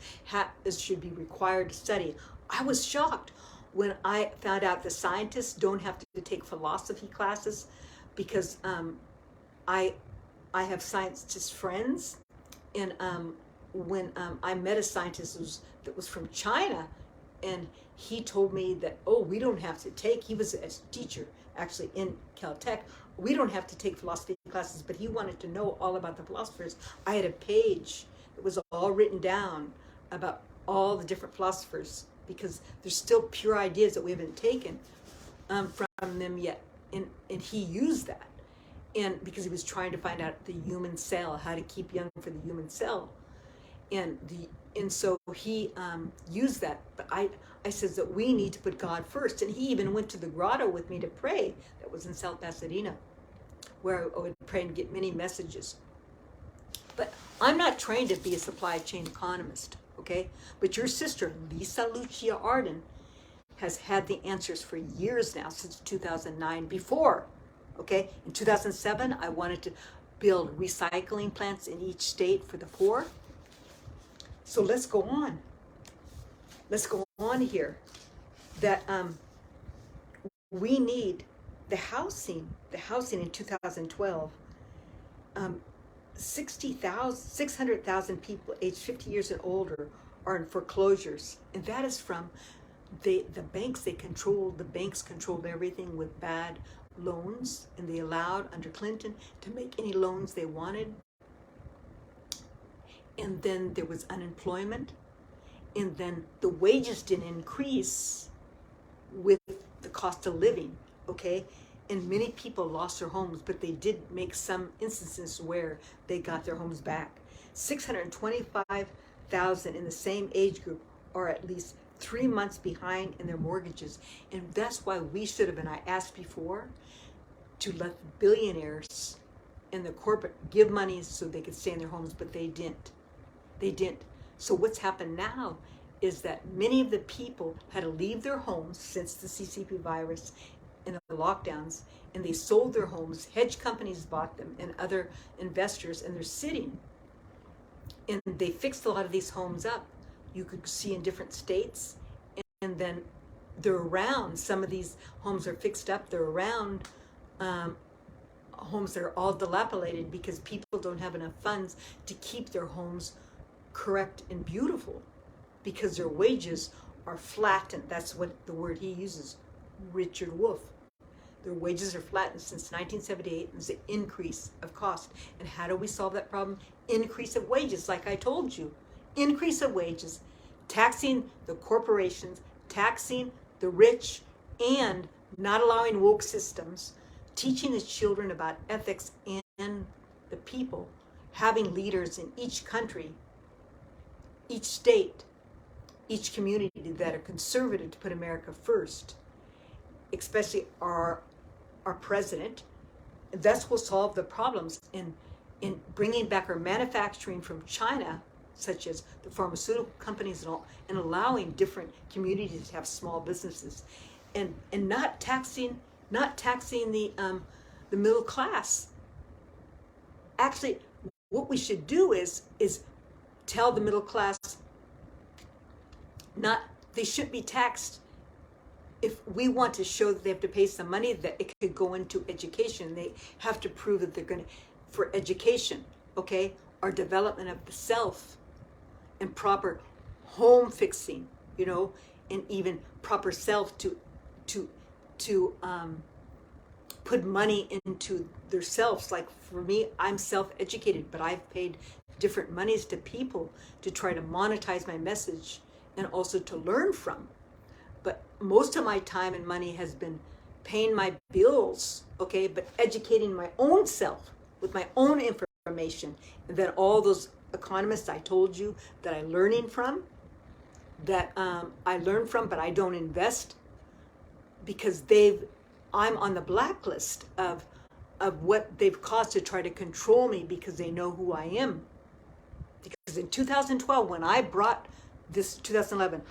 should be required to study. I was shocked when I found out the scientists don't have to take philosophy classes, because I have scientist friends, and when I met a scientist that was from China, and he told me that, we don't have to take, he was a teacher actually in Caltech, we don't have to take philosophy classes, but he wanted to know all about the philosophers. I had a page that was all written down about all the different philosophers, because there's still pure ideas that we haven't taken from them yet. And he used that, and because he was trying to find out the human cell, how to keep young for the human cell. And so he used that. But I says that we need to put God first. And he even went to the grotto with me to pray. That was in South Pasadena, where I would pray and get many messages. But I'm not trained to be a supply chain economist, okay? But your sister, Lisa Lucia Arden, has had the answers for years now, since 2009. Before, okay? In 2007, I wanted to build recycling plants in each state for the poor. So let's go on. Let's go on here. That we need the housing in 2012. 600,000 people aged 50 years and older are in foreclosures, and that is from the banks. The banks controlled everything with bad loans, and they allowed under Clinton to make any loans they wanted. And then there was unemployment, and then the wages didn't increase with the cost of living, okay? And many people lost their homes, but they did make some instances where they got their homes back. 625,000 in the same age group are at least 3 months behind in their mortgages. And that's why we should have been, I asked before, to let the billionaires and the corporate give money so they could stay in their homes, but they didn't. They didn't. So what's happened now is that many of the people had to leave their homes since the CCP virus and the lockdowns, and they sold their homes. Hedge companies bought them and other investors, and they're sitting. And they fixed a lot of these homes up. You could see in different states, and then they're around. Some of these homes are fixed up. They're around homes that are all dilapidated because people don't have enough funds to keep their homes correct and beautiful, because their wages are flattened. That's what the word he uses, Richard Wolfe. Their wages are flattened since 1978. There's an increase of cost. And how do we solve that problem? Increase of wages, like I told you. Increase of wages, taxing the corporations, taxing the rich, and not allowing woke systems, teaching the children about ethics and the people, having leaders in each country, each state, each community that are conservative to put America first, especially our president. That's what will solve the problems in bringing back our manufacturing from China, such as the pharmaceutical companies and all, and allowing different communities to have small businesses, and not taxing the middle class. Actually, what we should do is tell the middle class they shouldn't be taxed. If we want to show that they have to pay some money, that it could go into education, they have to prove that they're going to, for education, okay, our development of the self, and proper home fixing, and even proper self to put money into their selves. Like for me, I'm self-educated, but I've paid different monies to people to try to monetize my message and also to learn from. But most of my time and money has been paying my bills, okay, but educating my own self with my own information. And then all those economists I told you that I'm learning from, but I don't invest, because I'm on the blacklist of what they've caused to try to control me, because they know who I am. Because in 2012, when I brought this 2011,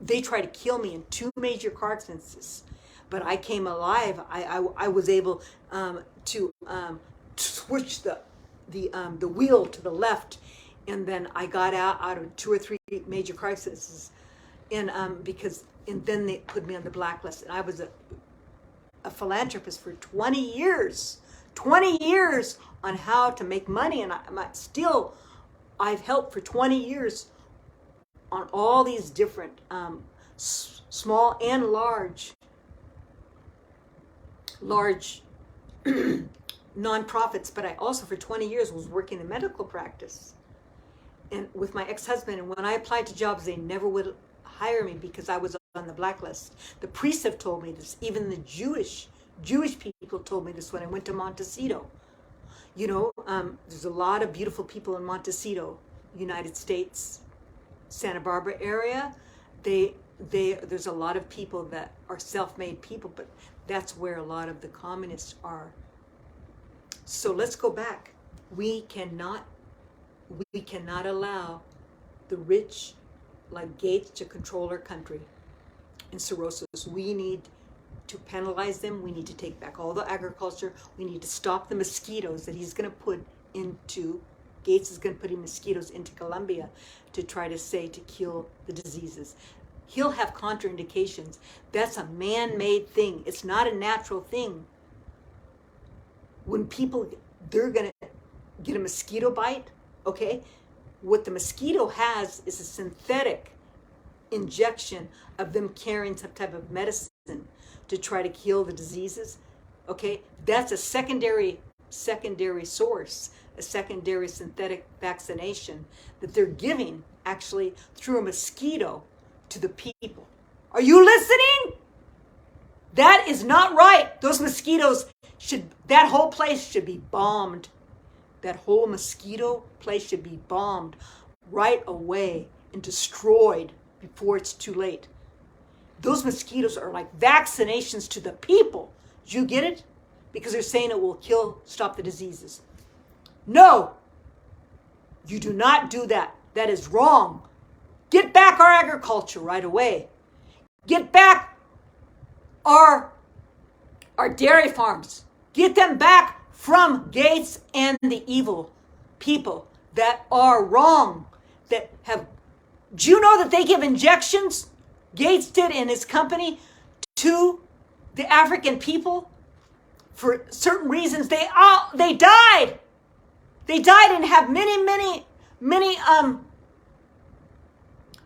they tried to kill me in 2 major car accidents, but I came alive. I was able to switch the wheel to the left, and then I got out of 2 or 3 major car accidents, and then they put me on the blacklist. And I was a philanthropist for 20 years on how to make money, and I've helped for 20 years on all these different small and large nonprofits. But I also for 20 years was working in medical practice and with my ex-husband. And when I applied to jobs, they never would hire me because I was on the blacklist. The priests have told me this. Even the Jewish people told me this when I went to Montecito. There's a lot of beautiful people in Montecito, United States, Santa Barbara area. There's a lot of people that are self-made people, but that's where a lot of the communists are. So let's go back. We cannot allow the rich like Gates to control our country and Soros. We need to penalize them. We need to take back all the agriculture. We need to stop the mosquitoes that he's going to put into, Gates is going to put mosquitoes into Colombia to try to kill the diseases. He'll have contraindications. That's a man-made thing. It's not a natural thing. When they're going to get a mosquito bite, okay? What the mosquito has is a synthetic injection of them carrying some type of medicine to try to kill the diseases, okay? That's a secondary source, a secondary synthetic vaccination that they're giving actually through a mosquito to the people. Are you listening? That is not right. Those mosquitoes that whole place should be bombed. That whole mosquito place should be bombed right away and destroyed before it's too late. Those mosquitoes are like vaccinations to the people. Do you get it? Because they're saying it will stop the diseases. No, you do not do that. That is wrong. Get back our agriculture right away. Get back our dairy farms. Get them back from Gates and the evil people that are wrong. Do you know that they give injections, Gates did in his company, to the African people for certain reasons? They died. They died and have many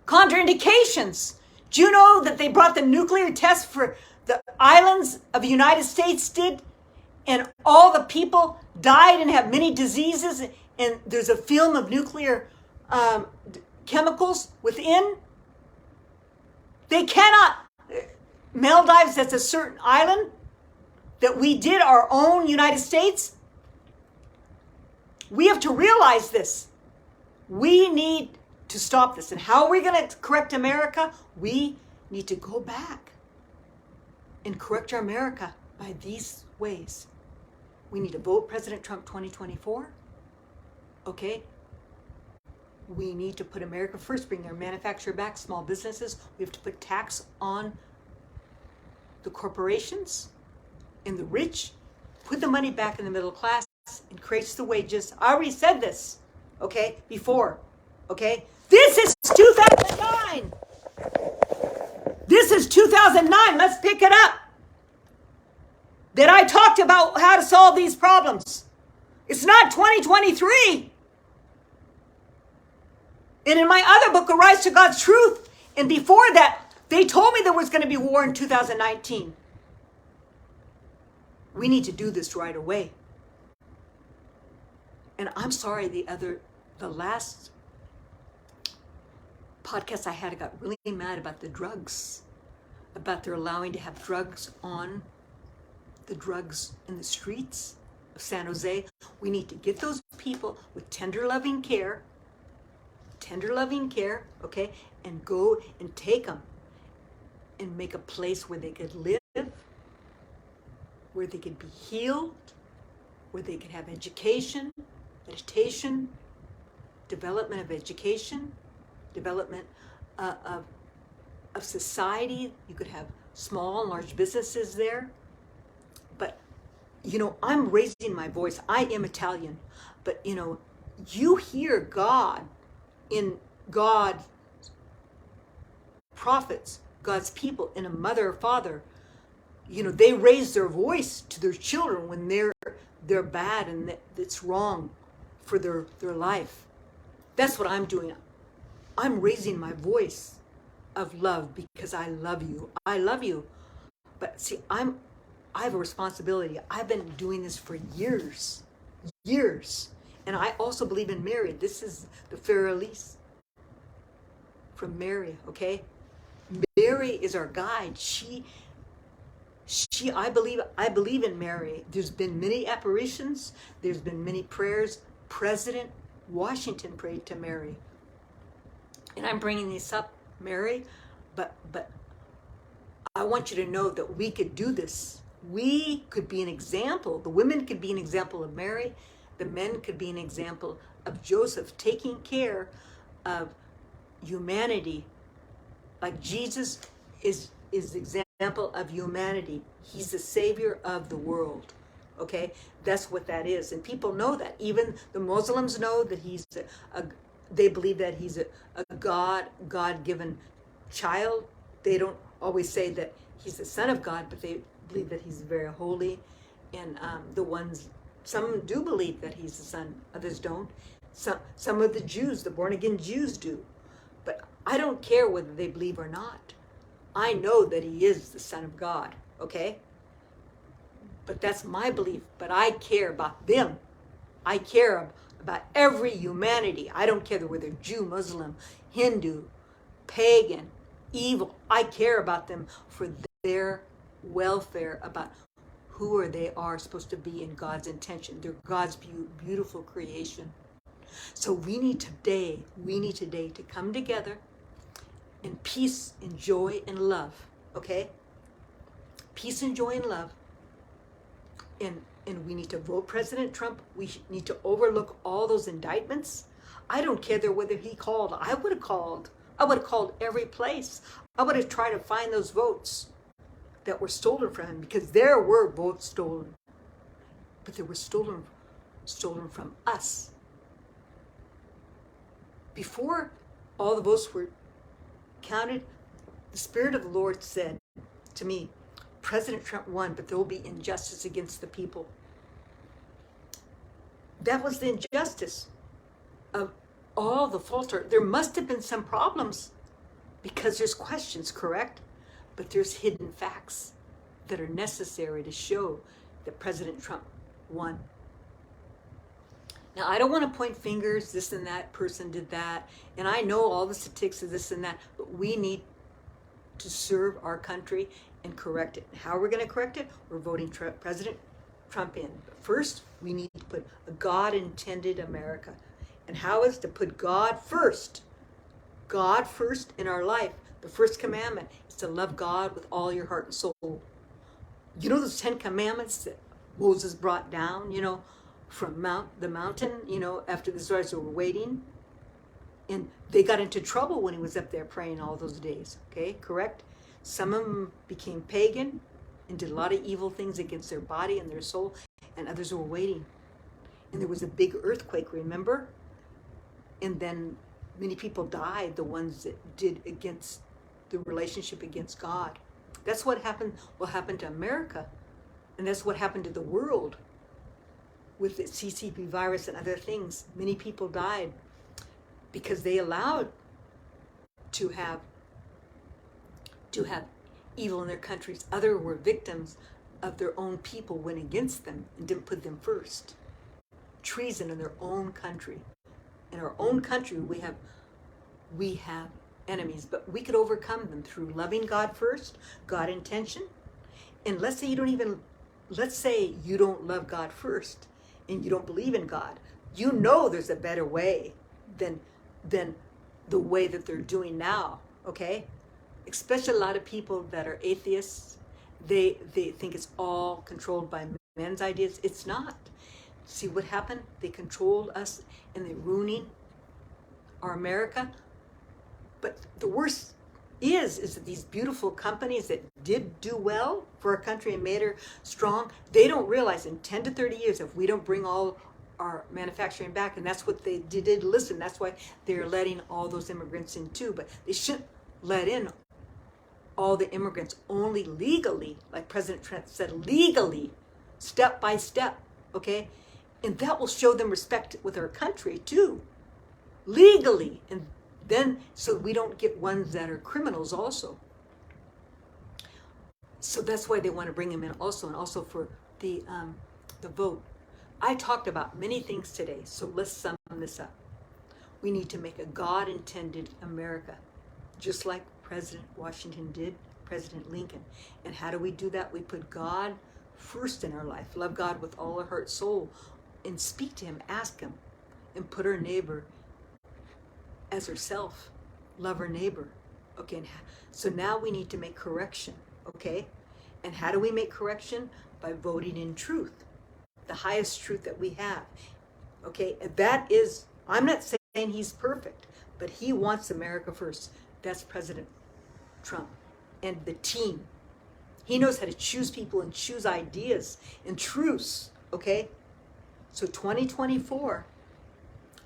contraindications. Do you know that they brought the nuclear test for the islands of the United States did, and all the people died and have many diseases, and there's a film of nuclear chemicals within? They cannot. Maldives, that's a certain island that we did our own United States. We have to realize this. We need to stop this. And how are we going to correct America? We need to go back and correct our America by these ways. We need to vote President Trump 2024. Okay? We need to put America first, bring our manufacturer back, small businesses. We have to put tax on the corporations and the rich, put the money back in the middle class, increase the wages. I already said this, okay, before, okay? This is 2009. This is 2009. Let's pick it up. That I talked about how to solve these problems. It's not 2023. And in my other book, Arise to God's Truth, and before that, they told me there was going to be war in 2019. We need to do this right away. And I'm sorry, the last podcast I had, I got really mad about the drugs, about their allowing to have drugs in the streets of San Jose. We need to get those people with tender loving care, okay, and go and take them and make a place where they could live where they could be healed, where they could have education, meditation, development of education, development of society. You could have small and large businesses there. But, I'm raising my voice. I am Italian. But, you hear God in God's prophets, God's people, in a mother or father. They raise their voice to their children when they're bad and it's wrong for their life. That's what I'm doing. I'm raising my voice of love because I love you. I love you. But see, I have a responsibility. I've been doing this for years. And I also believe in Mary. This is the fair Elise from Mary, okay? Mary is our guide. I believe in Mary. There's been many apparitions. There's been many prayers. President Washington prayed to Mary. And I'm bringing this up, Mary, but I want you to know that we could do this. We could be an example. The women could be an example of Mary. The men could be an example of Joseph taking care of humanity. Like Jesus is the example of humanity. He's the savior of the world. Okay, that's what that is, and people know that. Even the Muslims know that they believe that he's a God-given child. They don't always say that he's the son of God, but they believe that he's very holy. And some do believe that he's the son, others don't. Some of the Jews, the born-again Jews, do. But I don't care whether they believe or not. I know that he is the Son of God, okay? But that's my belief. But I care about them. I care about every humanity. I don't care whether they're Jew, Muslim, Hindu, pagan, evil. I care about them for their welfare, about who they are supposed to be in God's intention. They're God's beautiful creation. So we need today to come together in peace and joy and love, okay? Peace and joy and love. And we need to vote President Trump. We need to overlook all those indictments. I don't care whether he called. I would have called every place. I would have tried to find those votes that were stolen from him, because there were votes stolen. But they were stolen from us. Before all the votes were counted, the Spirit of the Lord said to me, President Trump won, but there will be injustice against the people. That was the injustice of all the falter. There must have been some problems because there's questions, correct? But there's hidden facts that are necessary to show that President Trump won. Now, I don't want to point fingers, this and that person did that, and I know all the statistics of this and that, but we need to serve our country and correct it. How are we going to correct it? We're voting President Trump in. But first, we need to put a God-intended America. And how is to put God first? God first in our life. The first commandment is to love God with all your heart and soul. You know those 10 commandments that Moses brought down, from the mountain, after the Israelites were waiting? And they got into trouble when he was up there praying all those days, okay, correct? Some of them became pagan and did a lot of evil things against their body and their soul, and others were waiting. And there was a big earthquake, remember? And then many people died, the ones that did against the relationship against God. That's what will happen to America. And that's what happened to the world with the CCP virus and other things. Many people died because they allowed to have evil in their countries. Others were victims of their own people, went against them and didn't put them first. Treason in their own country. In our own country, we have enemies, but we could overcome them through loving God first, God intention. And let's say you don't love God first and you don't believe in God. You know there's a better way than the way that they're doing now, okay? Especially a lot of people that are atheists, They think it's all controlled by men's ideas. It's not. See what happened? They controlled us and they're ruining our America. But the worst is that these beautiful companies that did do well for our country and made her strong, they don't realize in 10 to 30 years, if we don't bring all our manufacturing back, and that's what they did listen, that's why they're letting all those immigrants in too, but they shouldn't let in all the immigrants, only legally, like President Trump said, legally, step by step, okay? And that will show them respect with our country too, legally. And then, so we don't get ones that are criminals also. So that's why they want to bring them in also, and also for the vote. I talked about many things today, so let's sum this up. We need to make a God-intended America, just like President Washington did, President Lincoln. And how do we do that? We put God first in our life, love God with all our heart, soul, and speak to him, ask him, and put our neighbor as herself, love her neighbor. Okay, and so now we need to make correction, okay? And how do we make correction? By voting in truth, the highest truth that we have, okay? And that is, I'm not saying he's perfect, but he wants America first. That's President Trump and the team. He knows how to choose people and choose ideas and truths, okay? So 2024,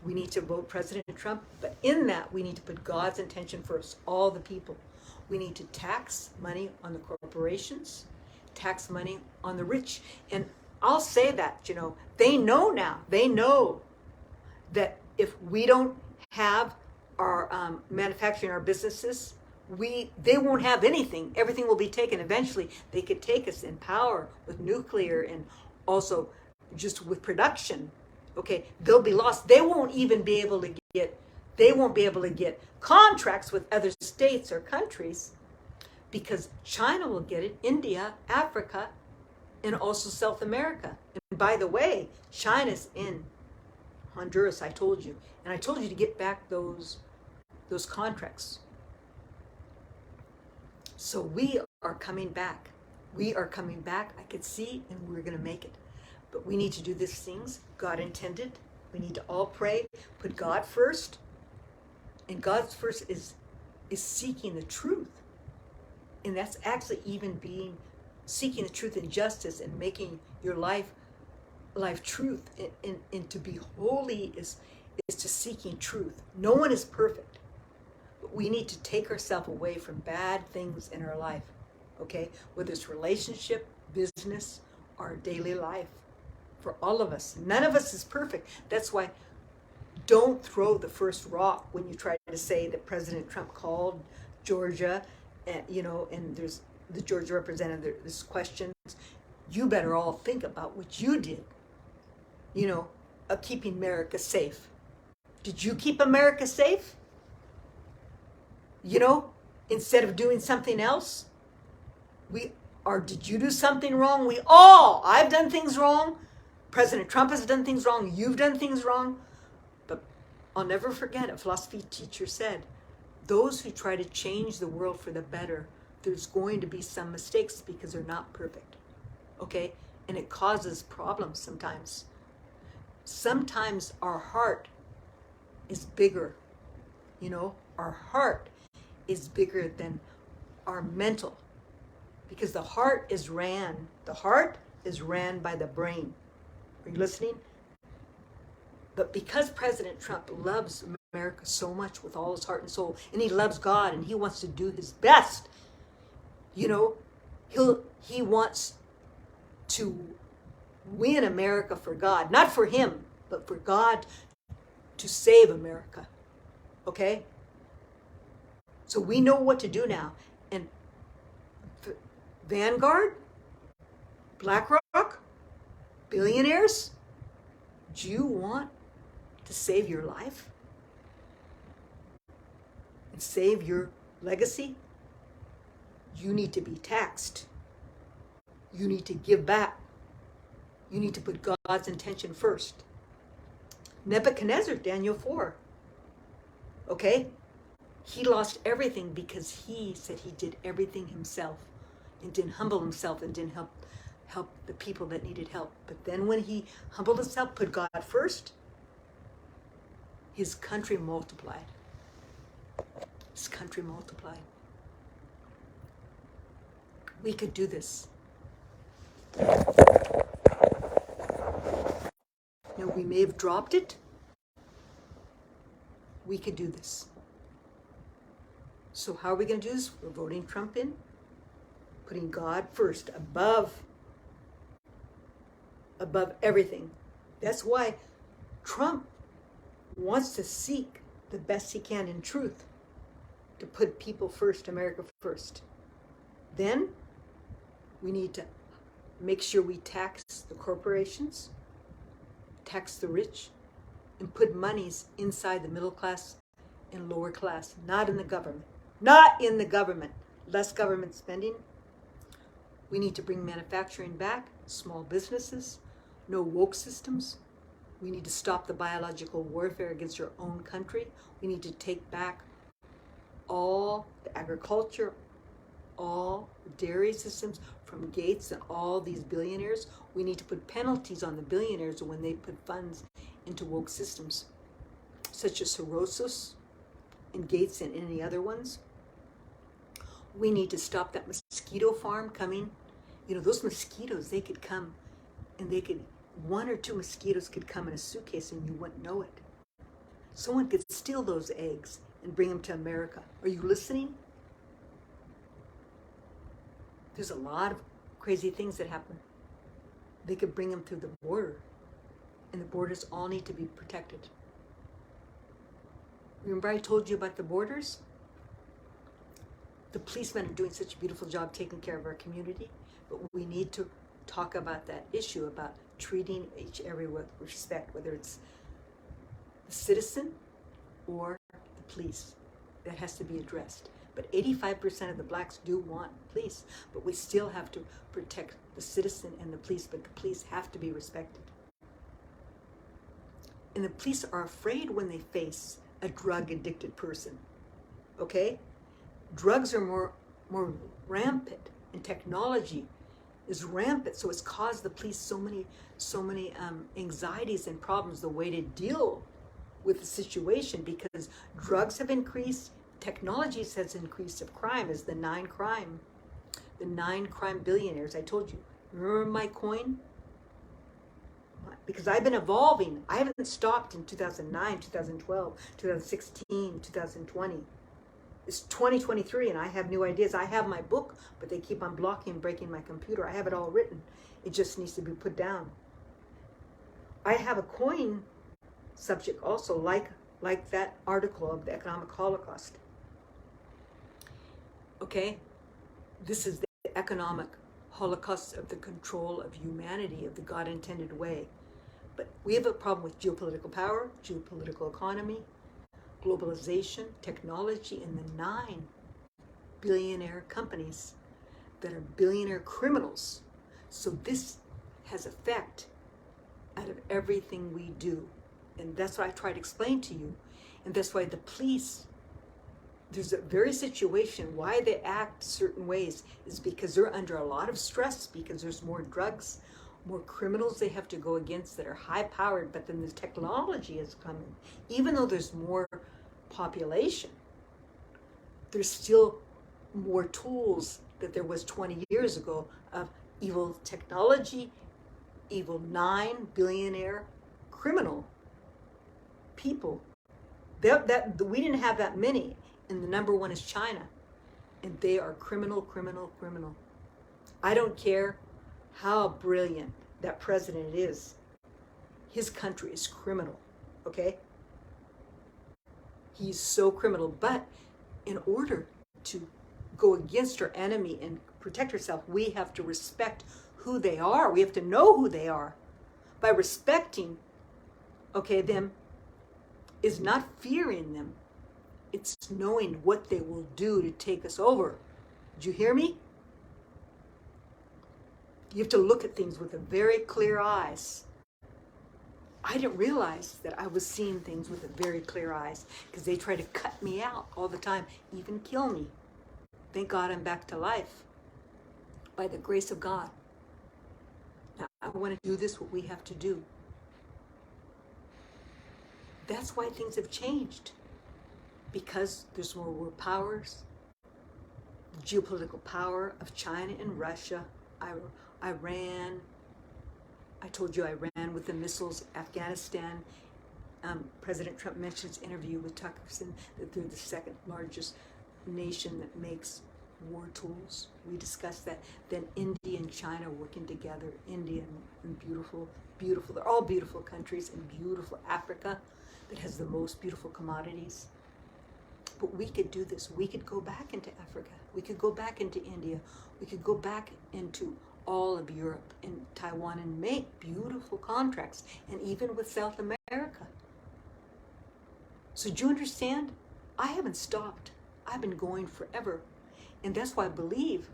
we need to vote President Trump, but in that, we need to put God's intention first, all the people. We need to tax money on the corporations, tax money on the rich. And I'll say that, you know, they know now, they know that if we don't have our manufacturing, our businesses, they won't have anything. Everything will be taken. Eventually, they could take us in power with nuclear and also just with production. Okay, they'll be lost. They won't be able to get contracts with other states or countries because China will get it, India, Africa, and also South America. And by the way, China's in Honduras, I told you. And I told you to get back those contracts. So we are coming back. We are coming back. I could see, and we're going to make it. But we need to do these things God intended. We need to all pray, put God first. And God's first is seeking the truth. And that's actually even seeking the truth and justice and making your life truth. And to be holy is to seeking truth. No one is perfect. But we need to take ourselves away from bad things in our life. Okay? Whether it's relationship, business, or daily life. For all of us. None of us is perfect. That's why don't throw the first rock when you try to say that President Trump called Georgia, and, you know, and there's the Georgia representative, there's questions. You better all think about what you did, you know, of keeping America safe. Did you keep America safe? You know, instead of doing something else? Did you do something wrong? I've done things wrong. President Trump has done things wrong. You've done things wrong. But I'll never forget, a philosophy teacher said, those who try to change the world for the better, there's going to be some mistakes because they're not perfect. Okay? And it causes problems sometimes. Sometimes our heart is bigger. You know, our heart is bigger than our mental. Because the heart is ran by the brain. Are you listening? But because President Trump loves America so much with all his heart and soul, and he loves God, and he wants to do his best, you know, he wants to win America for God. Not for him, but for God to save America. Okay? So we know what to do now. And Vanguard, BlackRock, billionaires, do you want to save your life and save your legacy? You need to be taxed. You need to give back. You need to put God's intention first. Nebuchadnezzar, Daniel 4. Okay? He lost everything because he said he did everything himself. and didn't humble himself and didn't help the people that needed help. But then when he humbled himself, put God first, his country multiplied. His country multiplied. We could do this. Now, we may have dropped it. We could do this. So how are we going to do this? We're voting Trump in, putting God first, above everything. That's why Trump wants to seek the best he can in truth, to put people first, America first. Then we need to make sure we tax the corporations, tax the rich, and put monies inside the middle class and lower class, not in the government. Not in the government. Less government spending. We need to bring manufacturing back, small businesses, no woke systems. We need to stop the biological warfare against your own country. We need to take back all the agriculture, all the dairy systems from Gates and all these billionaires. We need to put penalties on the billionaires when they put funds into woke systems, such as Soros and Gates and any other ones. We need to stop that mosquito farm coming. You know, those mosquitoes, they could come and they could, one or two mosquitoes could come in a suitcase and you wouldn't know it. Someone could steal those eggs and bring them to America. Are you listening? There's a lot of crazy things that happen. They could bring them through the border, and the borders all need to be protected. Remember I told you about the borders? The policemen are doing such a beautiful job taking care of our community, but we need to talk about that issue about treating each every with respect, whether it's the citizen or the police. That has to be addressed. But 85% of the blacks do want police, but we still have to protect the citizen and the police, but the police have to be respected. And the police are afraid when they face a drug-addicted person, okay? Drugs are more rampant, and technology is rampant, so it's caused the police so many anxieties and problems, the way to deal with the situation, because drugs have increased, technology has increased of crime, is the nine crime billionaires. I told you, remember my coin? Because I've been evolving. I haven't stopped in 2009, 2012, 2016, 2020. It's 2023 and I have new ideas. I have my book, but they keep on blocking and breaking my computer. I have it all written. It just needs to be put down. I have a coin subject also, like that article of the economic holocaust. Okay? This is the economic holocaust of the control of humanity, of the God-intended way. But we have a problem with geopolitical power, geopolitical economy, globalization, technology, and the 9 billionaire companies that are billionaire criminals. So this has effect out of everything we do. And that's what I try to explain to you. And that's why the police, there's a very situation why they act certain ways is because they're under a lot of stress, because there's more drugs, more criminals they have to go against that are high powered, but then the technology is coming. Even though there's more population, there's still more tools that there was 20 years ago of evil technology, evil 9 billionaire criminal people. That we didn't have that many, and the number one is China, and they are criminal. I don't care how brilliant that president is. His country is criminal, okay? He's so criminal, but in order to go against our enemy and protect ourselves, we have to respect who they are. We have to know who they are. By respecting, okay, them is not fearing them. It's knowing what they will do to take us over. Did you hear me? You have to look at things with a very clear eyes. I didn't realize that I was seeing things with a very clear eyes because they try to cut me out all the time, even kill me. Thank God I'm back to life. by the grace of God. Now, I want to do this, what we have to do. That's why things have changed. Because there's more world powers, the geopolitical power of China and Russia, Iran. I told you Iran with the missiles, Afghanistan. President Trump mentioned his interview with Tuckerson that they're the second largest nation that makes war tools. We discussed that. Then India and China working together. India and beautiful, beautiful. They're all beautiful countries, and beautiful Africa that has the most beautiful commodities. But we could do this. We could go back into Africa. We could go back into India. We could go back into all of Europe and Taiwan and make beautiful contracts, and even with South America. So do you understand? I haven't stopped. I've been going forever. And that's why I believe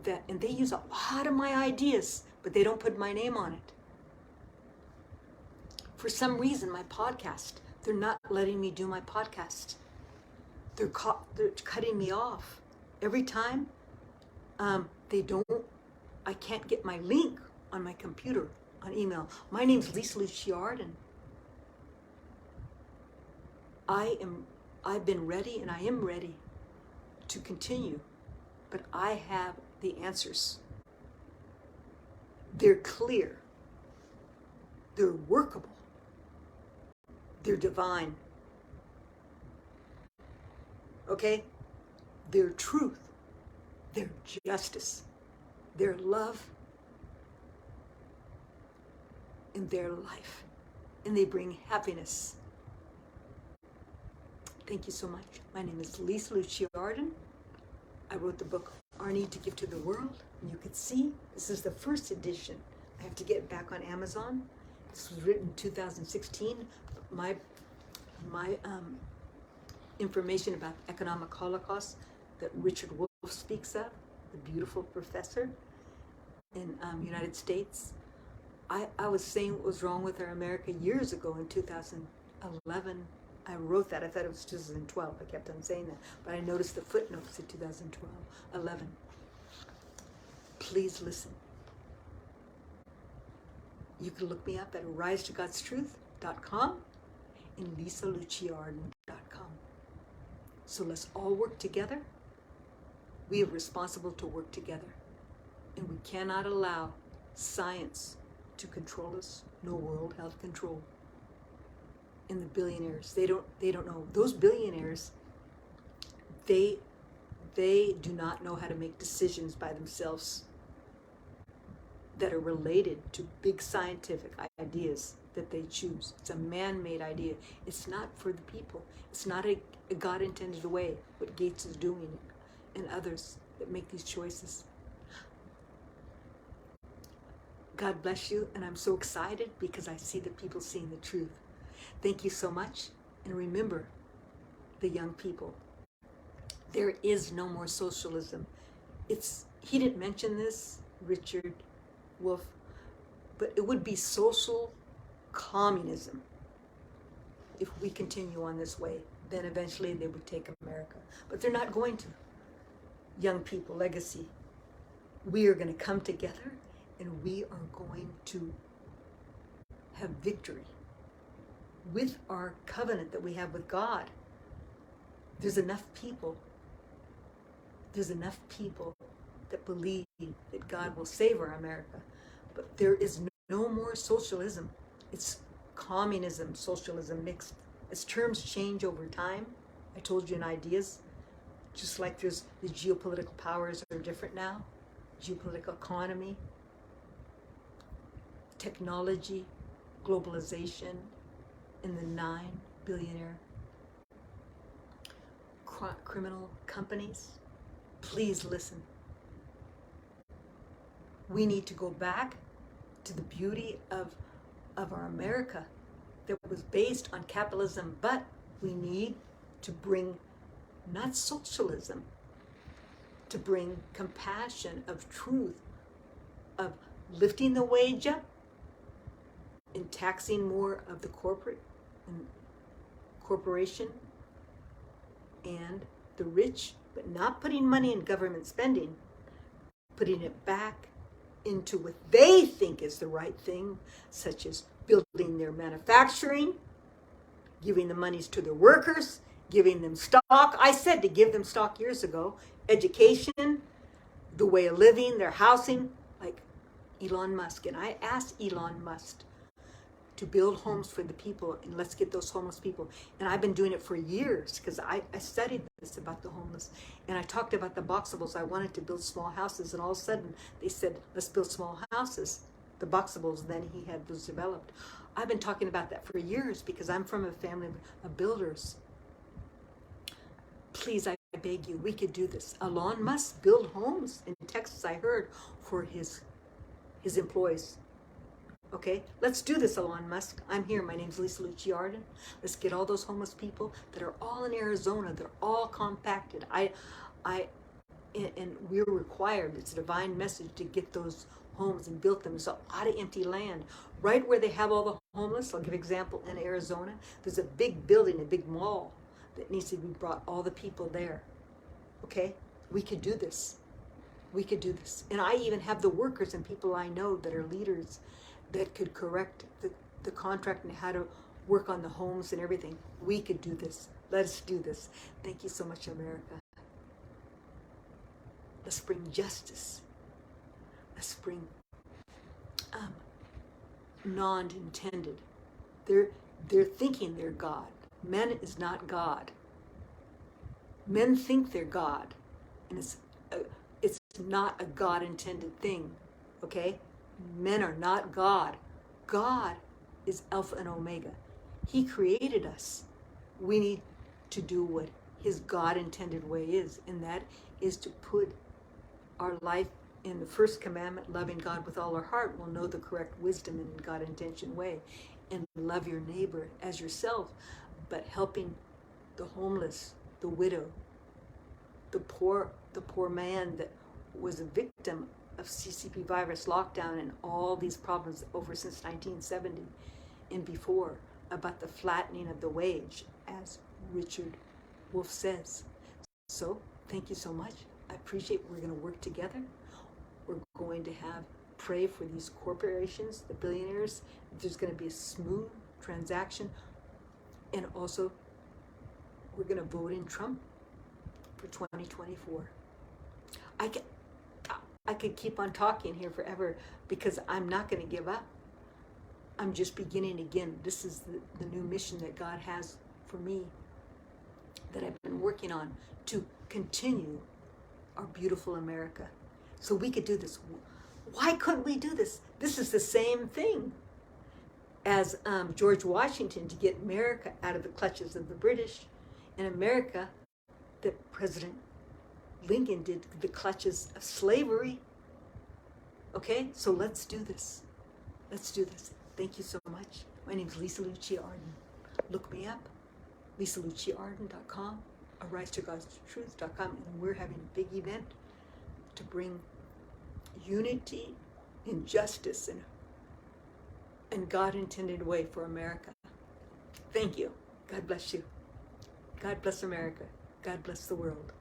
that, and they use a lot of my ideas, but they don't put my name on it. For some reason, my podcast, they're not letting me do my podcast. They're cutting me off. Every time, I can't get my link on my computer, on email. My name's Lisa Lucia Arden. I've been ready, and I am ready to continue, but I have the answers. They're clear. They're workable. They're divine. Okay? Their truth, their justice, their love, and their life. And they bring happiness. Thank you so much. My name is Lisa Lucia Arden. I wrote the book, Our Need to Give to the World. And you can see, this is the first edition. I have to get it back on Amazon. This was written in 2016. My information about economic holocaust that Richard Wolfe speaks of, the beautiful professor in United States. I was saying what was wrong with our America years ago in 2011. I wrote that. I thought it was 2012. I kept on saying that. But I noticed the footnotes in 2012, 11. Please listen. You can look me up at risetogodstruth.com and lisaluciaarden.com. So let's all work together. We are responsible to work together. And we cannot allow science to control us. No World Health Control. And the billionaires, they don't know. Those billionaires, they do not know how to make decisions by themselves that are related to big scientific ideas that they choose. It's a man-made idea. It's not for the people. It's not a God-intended way, what Gates is doing and others that make these choices. God bless you, and I'm so excited because I see the people seeing the truth. Thank you so much, and remember, the young people, there is no more socialism. He didn't mention this, Richard Wolfe, but it would be social communism if we continue on this way. Then eventually they would take America, but they're not going to. Young people, legacy, we are going to come together, and we are going to have victory with our covenant that we have with God. There's enough people that believe that God will save our America. But there is no more socialism. It's communism, socialism mixed. As terms change over time, I told you in ideas, just like there's the geopolitical powers are different now, geopolitical economy, technology, globalization, and the 9 billionaire criminal companies. Please listen. We need to go back to the beauty of our America that was based on capitalism, but we need to bring not socialism, to bring compassion of truth, of lifting the wage up and taxing more of the corporation and the rich, but not putting money in government spending, putting it back into what they think is the right thing, such as building their manufacturing, giving the monies to their workers, giving them stock. I said to give them stock years ago. Education, the way of living, their housing, like Elon Musk. And I asked Elon Musk to build homes for the people, and let's get those homeless people. And I've been doing it for years because I studied this about the homeless, and I talked about the Boxables. I wanted to build small houses, and all of a sudden they said, let's build small houses. The Boxables, then he had those developed. I've been talking about that for years because I'm from a family of builders. Please, I beg you, we could do this. Elon Musk build homes in Texas, I heard, for his employees. Okay, let's do this, Elon Musk. I'm here. My name's Lisa Lucia Arden. Let's get all those homeless people that are all in Arizona. They're all compacted. And we're required. It's a divine message to get those homes and build them. There's a lot of empty land right where they have all the homeless. I'll give an example in Arizona. There's a big building, a big mall that needs to be brought all the people there. Okay, we could do this. We could do this. And I even have the workers and people I know that are leaders that could correct the contract and how to work on the homes and everything. We could do this. Let us do this. Thank you so much, America. Let's bring justice. Let's bring non-intended. They're thinking they're God. Men is not God. Men think they're God, and it's not a God-intended thing. Okay? Men are not God. God is Alpha and Omega. He created us. We need to do what his God-intended way is, and that is to put our life in the first commandment, loving God with all our heart. We'll know the correct wisdom and God-intention way, and love your neighbor as yourself, but helping the homeless, the widow, the poor man that was a victim of CCP virus lockdown and all these problems over since 1970 and before, about the flattening of the wage, as Richard Wolfe says. So thank you so much. I appreciate we're going to work together. We're going to pray for these corporations, the billionaires. There's going to be a smooth transaction. And also, we're going to vote in Trump for 2024. I could keep on talking here forever because I'm not going to give up. I'm just beginning again. This is the new mission that God has for me that I've been working on to continue our beautiful America. So we could do this. Why couldn't we do this? This is the same thing as George Washington to get America out of the clutches of the British, and America that President Lincoln did the clutches of slavery. Okay, so let's do this. Let's do this. Thank you so much. My name is Lisa Lucia Arden. Look me up, lisaluciaarden.com, arisetogodstruth.com, and we're having a big event to bring unity and justice and God-intended way for America. Thank you. God bless you. God bless America. God bless the world.